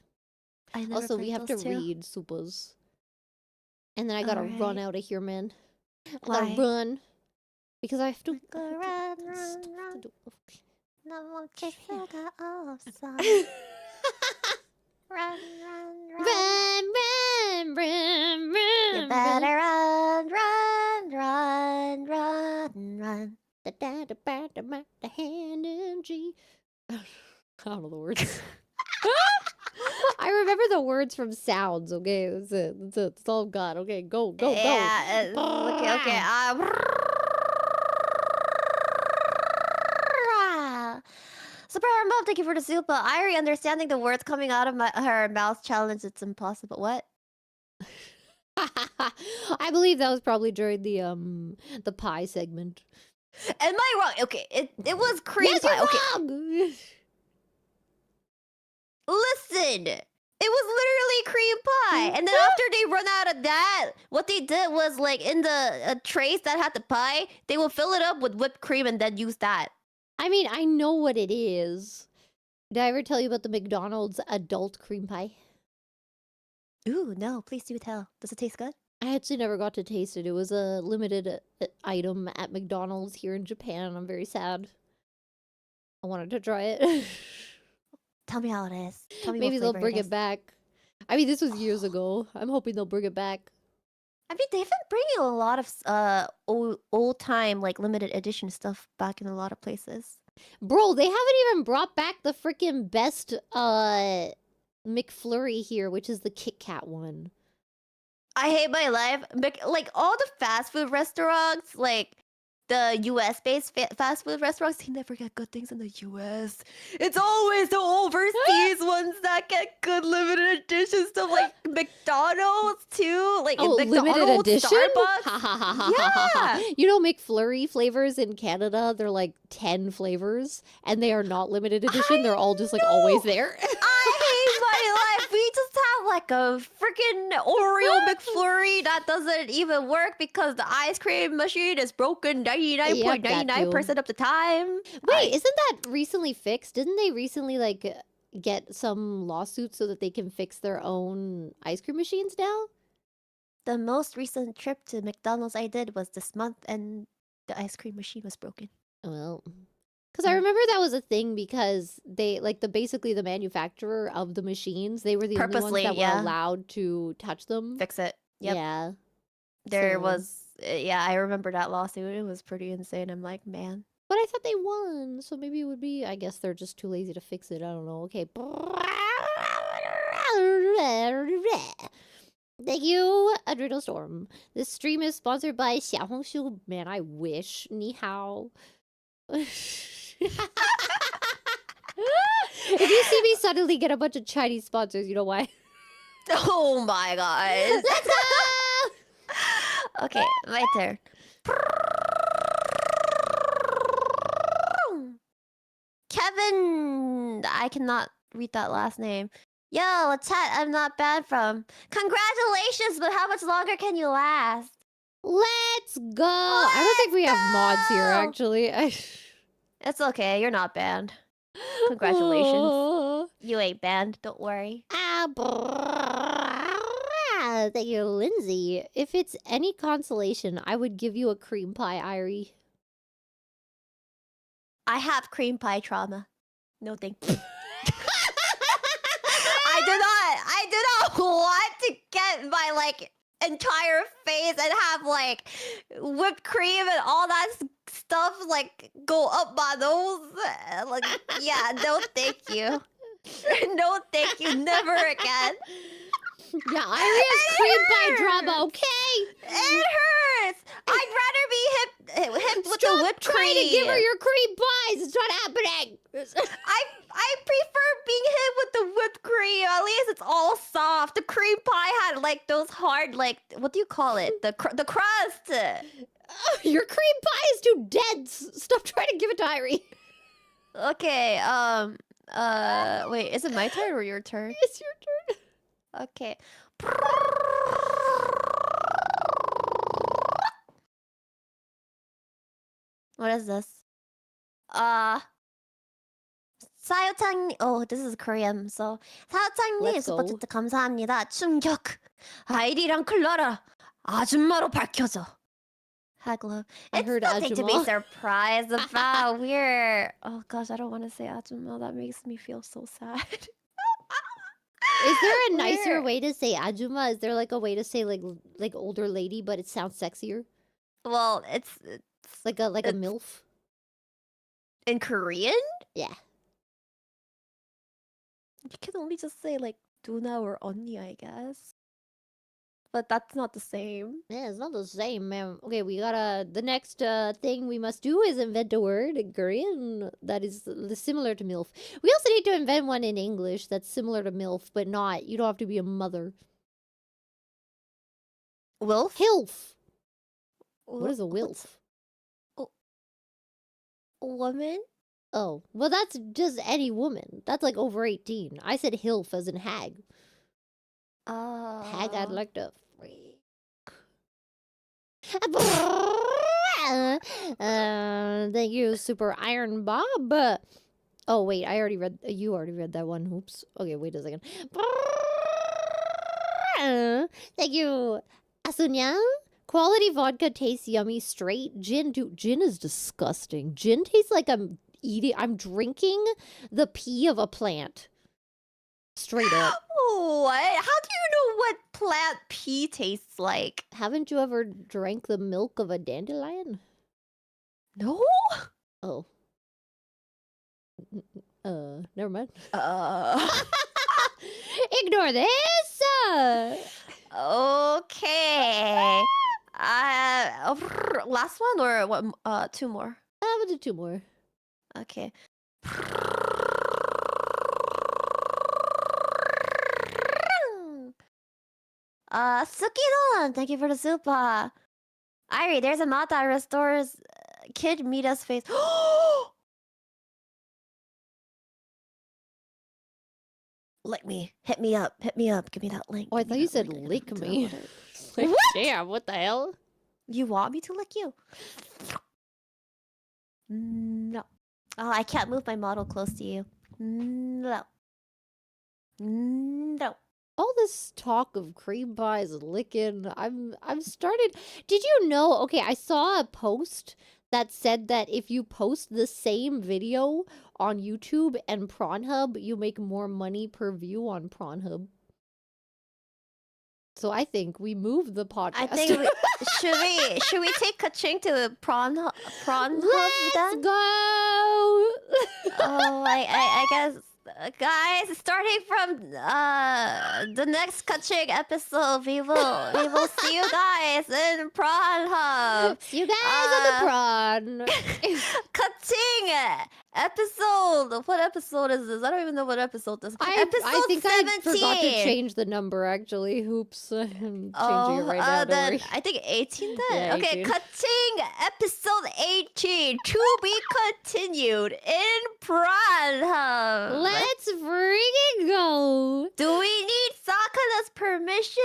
I never Also, we played have to those two. read Supas. And then I gotta run Alright. out of here, man. I Why? gotta run. Because I have to Go run. No one can feel the awesome. Run. You better run. The hand in G. I don't know the words. I remember the words from sounds, okay? That's it. That's all I've got. Okay, go. Yeah, okay. Super Mom, thank you for the soup. Airi, understanding the words coming out of her mouth challenge, it's impossible. What? I believe that was probably during the pie segment. Am I wrong? Okay, it was cream yes, pie. You're Okay, wrong! listen. It was literally cream pie. And then after they run out of that, what they did was like in the trays that had the pie, they will fill it up with whipped cream and then use that. I mean, I know what it is. Did I ever tell you about the McDonald's adult cream pie? Ooh, no, please do tell. Does it taste good? I actually never got to taste it. It was a limited item at McDonald's here in Japan. I'm very sad. I wanted to try it. Tell me how it is. Tell me Maybe what they'll flavor bring it it is. back. I mean, this was years ago. I'm hoping they'll bring it back. I mean, they've been bringing a lot of old time like limited edition stuff back in a lot of places. Bro, they haven't even brought back the freaking best McFlurry here, which is the Kit Kat one. I hate my life. Like all the fast food restaurants, like the US based fast food restaurants, they never get good things in the US. It's always the overseas ones that get good limited edition stuff, like McDonald's too. Like Oh, limited McDonald's, edition? Starbucks. Ha ha ha ha ha ha. You know McFlurry flavors in Canada, they're like 10 flavors, and they are not limited edition. They're all just like always there. I hate my life. We just have like a freaking Oreo McFlurry that doesn't even work because the ice cream machine is broken 99.99% of the time. Wait, isn't that recently fixed? Didn't they recently like get some lawsuits so that they can fix their own ice cream machines now? The most recent trip to McDonald's I did was this month, and the ice cream machine was broken. Well, because I remember that was a thing because they like basically the manufacturer of the machines, they were the only ones that were allowed to touch them. Fix it. Yep. Yeah. There was, I remember that lawsuit. It was pretty insane. I'm like, man. But I thought they won, so maybe it would be, I guess they're just too lazy to fix it. I don't know. Okay. Thank you, Adrenal Storm. This stream is sponsored by Xiaohongshu. Man, I wish. Ni hao. If you see me suddenly get a bunch of Chinese sponsors, you know why? Oh my god. Let's go! Okay, my turn. Kevin, I cannot read that last name. Yo, a chat I'm not banned from. Congratulations, but how much longer can you last? Let's go! I don't think we have mods here, actually. It's okay, you're not banned. Congratulations. You ain't banned, don't worry. Thank you, Lindsay. If it's any consolation, I would give you a cream pie, Airi. I have cream pie trauma. No thank you. I do not want to get my like entire face and have like whipped cream and all that stuff like go up my nose. Like, yeah, no thank you. No thank you, never again. Yeah, Airi has cream pie drama, okay? It hurts. I'd rather be hit with the whipped cream. Stop trying to give her your cream pies. It's not happening. I prefer being hit with the whipped cream. At least it's all soft. The cream pie had like those hard, like what do you call it? The crust. Your cream pie is too dense. Stop trying to give it to Airi. Okay. Wait. Is it my turn or your turn? It's your turn. Okay. What is this? 사요창님, oh, this is Korean, so 사요창님 슈퍼챗 감사합니다. 충격. 아이리랑 클라라 아줌마로 밝혀져. Haglo. It's nothing to be surprised about. We're oh gosh, I don't want to say ajumma. That makes me feel so sad. Is there a nicer way to say ajumma? Is there like a way to say like older lady, but it sounds sexier? Well, it's like a MILF. In Korean? Yeah. You can only just say like Duna or Onni, I guess. But that's not the same. Yeah, it's not the same, man. Okay, we gotta... The next thing we must do is invent a word in Korean that is similar to MILF. We also need to invent one in English that's similar to MILF, but not... You don't have to be a mother. Wilf? Hilf. What is a wilf? A woman? Oh, well that's just any woman. That's like over 18. I said hilf as in hag. Hag, I'd like to freak. Thank you, Super Iron Bob. Oh wait, you already read that one. Oops. Okay, wait a second. Thank you, Asunya. Quality vodka tastes yummy. Straight gin, dude, gin is disgusting. Gin tastes like I'm drinking the pee of a plant. Straight up. What? How do you know what plant pee tastes like? Haven't you ever drank the milk of a dandelion? No? Oh. Never mind. Ignore this. Okay. Last one or what? Two more. We'll do two more. Okay. Suki-don, thank you for the super. Airi, there's a mod that restores Kid Mita's face. Lick me, hit me up, give me that link. Oh, I give thought me you that said link, I lick don't me. download it. Like, What? damn, what the hell? You want me to lick you? No. Oh, I can't move my model close to you. No. No. All this talk of cream pies and licking, I'm started. Did you know? Okay, I saw a post that said that if you post the same video on YouTube and Pornhub, you make more money per view on Pornhub. So I think we move the podcast. I think should we take KA-CHING to Pornhub Let's then? go. Oh, I guess, guys, starting from the next KA-CHING episode, we will see you guys in Pornhub. See you guys on the prawn. KA-CHING episode. What episode is this? I don't even know what episode this is. Episode I think 17. I forgot to change the number, actually. Oops. I'm changing it right now. Don't Then worry. I think 18 then. Yeah, Okay, 18. KA-CHING episode 18 to be continued in Pornhub. Let's freaking go. Do we need Sakana's permission?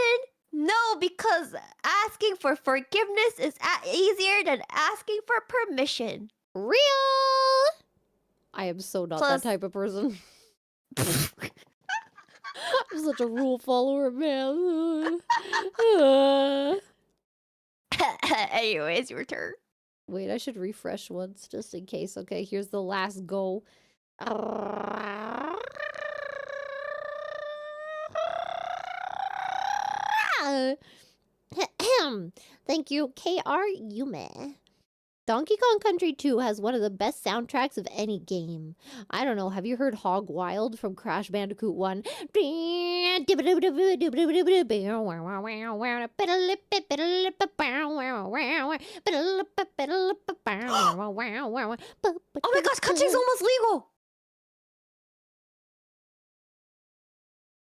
No, because asking for forgiveness is easier than asking for permission. Real. I am so not that type of person. I'm such a rule follower, man. Anyways, your turn. Wait, I should refresh once just in case. Okay, here's the last go. Thank you, KR Yume. Donkey Kong Country 2 has one of the best soundtracks of any game. I don't know, have you heard Hog Wild from Crash Bandicoot 1? Oh my gosh, KA-CHING's almost legal!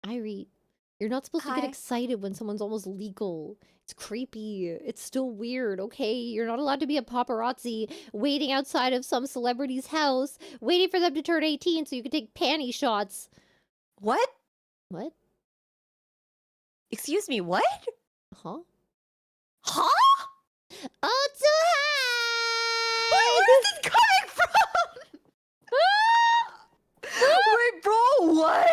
Airi, you're not supposed to get Hi. excited when someone's almost legal. It's creepy. It's still weird, okay? You're not allowed to be a paparazzi waiting outside of some celebrity's house, waiting for them to turn 18 so you can take panty shots. What? What? Excuse me, what? Huh? Huh? Oh, too high! Where is this coming from? Wait, bro, what?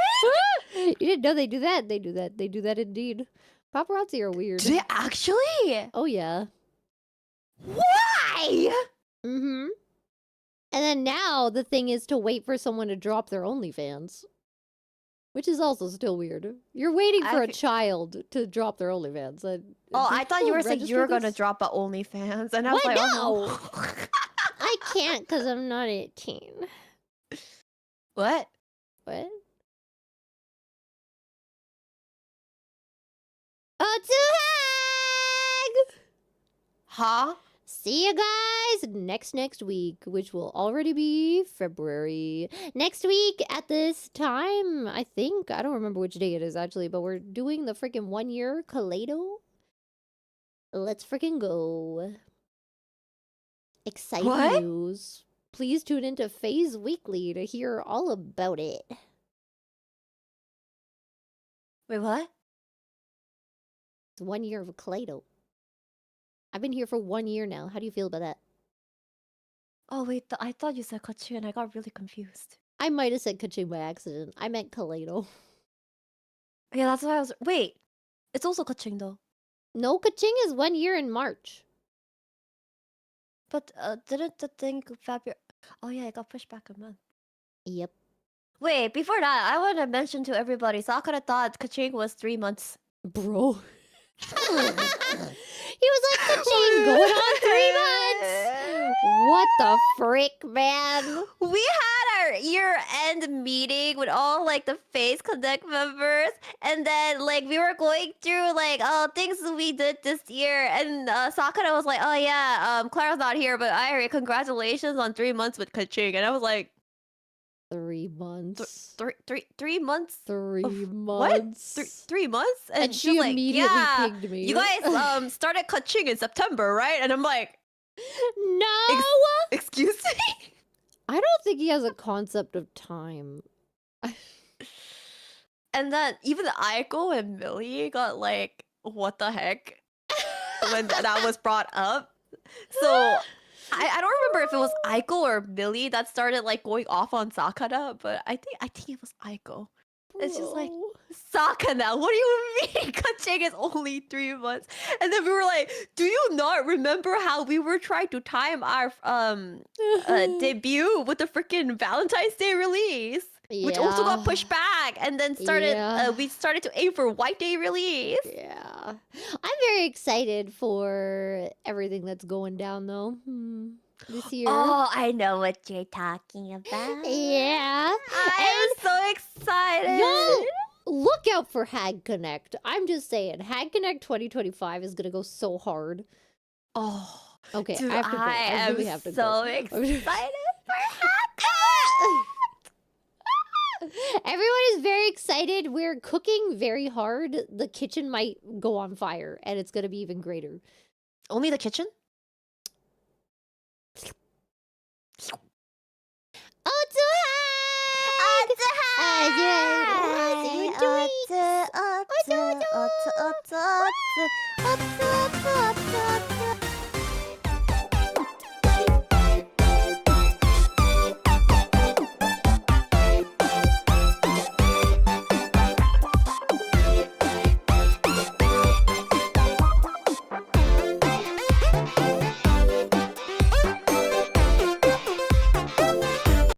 You didn't know they do that? They do that. They do that indeed. Paparazzi are weird. Do they actually? Oh, yeah. Why? Mm-hmm. And then now the thing is to wait for someone to drop their OnlyFans. Which is also still weird. You're waiting for a child to drop their OnlyFans. Oh, I thought you were saying you were going to this? drop a OnlyFans. And I was What? like, oh no. I can't because I'm not 18. What? What? Oh, too hag! Huh? See you guys next week, which will already be February. Next week at this time, I think. I don't remember which day it is actually, but we're doing the freaking 1 year Kaleido. Let's freaking go. Exciting What? news. Please tune into Phase Weekly to hear all about it. Wait, what? It's 1 year of Kaleido. I've been here for 1 year now. How do you feel about that? Oh, wait, I thought you said KA-CHING and I got really confused. I might have said KA-CHING by accident. I meant Kaleido. Yeah, that's why I was... Wait, it's also KA-CHING though. No, KA-CHING is 1 year in March. But didn't the thing February... Oh yeah, it got pushed back a month. Yep. Wait, before that, I want to mention to everybody, Sakura thought KA-CHING was 3 months. Bro. He was like, KA-CHING going on 3 months. What What the frick, man? We had our year-end meeting with all like the Face Connect members, and then like we were going through like things we did this year, and Sakura was like, "Oh yeah, Clara's not here, but Airi, congratulations on 3 months with KA-CHING," and I was like, 3 months. 3 months? 3 What? months. 3 months? And she she was like, immediately "Yeah, pinged me. you guys started KA-CHING in September, right?" And I'm like, No! "Excuse me." I don't think he has a concept of time. And then even Aiko and Millie got like, "What the heck?" when that was brought up. So I don't remember if it was Aiko or Millie that started like going off on Sakura, but I think it was Aiko. It's just like, Bro. Sakura, what do you mean? KA-CHING is only 3 months. And then we were like, do you not remember how we were trying to time our debut with the freaking Valentine's Day release? Which also got pushed back, and then we started to aim for White Day release. Yeah. I'm very excited for everything that's going down though. This year. Oh, I know what you're talking about. Yeah. I'm so excited. Y'all, look out for Hag Connect. I'm just saying, Hag Connect 2025 is gonna go so hard. Oh, Okay, dude, I have to go. I really have to so go. excited for Hag. Everyone is very excited. We're cooking very hard. The kitchen might go on fire, and it's gonna be even greater. Only the kitchen? Oh,